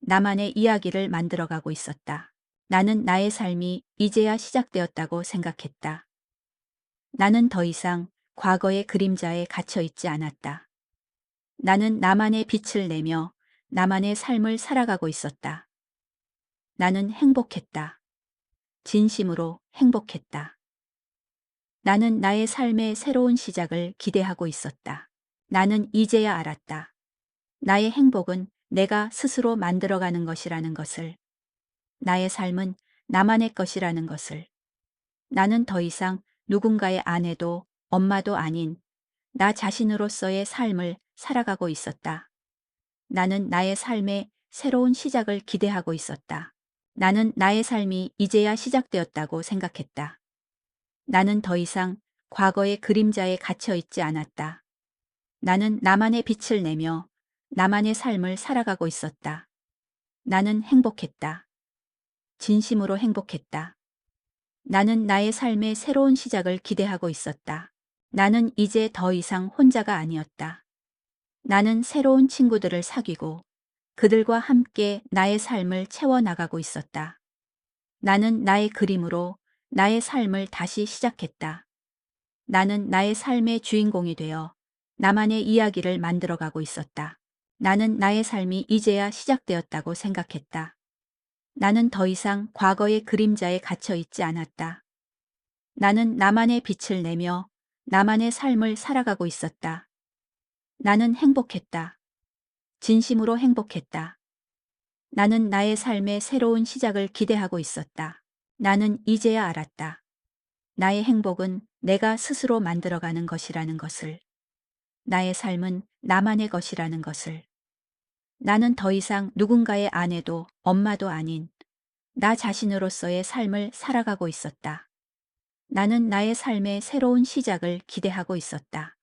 나만의 이야기를 만들어가고 있었다. 나는 나의 삶이 이제야 시작되었다고 생각했다. 나는 더 이상 과거의 그림자에 갇혀 있지 않았다. 나는 나만의 빛을 내며 나만의 삶을 살아가고 있었다. 나는 행복했다. 진심으로 행복했다. 나는 나의 삶의 새로운 시작을 기대하고 있었다. 나는 이제야 알았다. 나의 행복은 내가 스스로 만들어가는 것이라는 것을, 나의 삶은 나만의 것이라는 것을, 나는 더 이상 누군가의 아내도 엄마도 아닌 나 자신으로서의 삶을 살아가고 있었다. 나는 나의 삶의 새로운 시작을 기대하고 있었다. 나는 나의 삶이 이제야 시작되었다고 생각했다. 나는 더 이상 과거의 그림자에 갇혀 있지 않았다. 나는 나만의 빛을 내며 나만의 삶을 살아가고 있었다. 나는 행복했다. 진심으로 행복했다. 나는 나의 삶의 새로운 시작을 기대하고 있었다. 나는 이제 더 이상 혼자가 아니었다. 나는 새로운 친구들을 사귀고 그들과 함께 나의 삶을 채워나가고 있었다. 나는 나의 그림으로 나의 삶을 다시 시작했다. 나는 나의 삶의 주인공이 되어 나만의 이야기를 만들어가고 있었다. 나는 나의 삶이 이제야 시작되었다고 생각했다. 나는 더 이상 과거의 그림자에 갇혀 있지 않았다. 나는 나만의 빛을 내며 나만의 삶을 살아가고 있었다. 나는 행복했다. 진심으로 행복했다. 나는 나의 삶의 새로운 시작을 기대하고 있었다. 나는 이제야 알았다. 나의 행복은 내가 스스로 만들어가는 것이라는 것을, 나의 삶은 나만의 것이라는 것을, 나는 더 이상 누군가의 아내도 엄마도 아닌 나 자신으로서의 삶을 살아가고 있었다. 나는 나의 삶의 새로운 시작을 기대하고 있었다.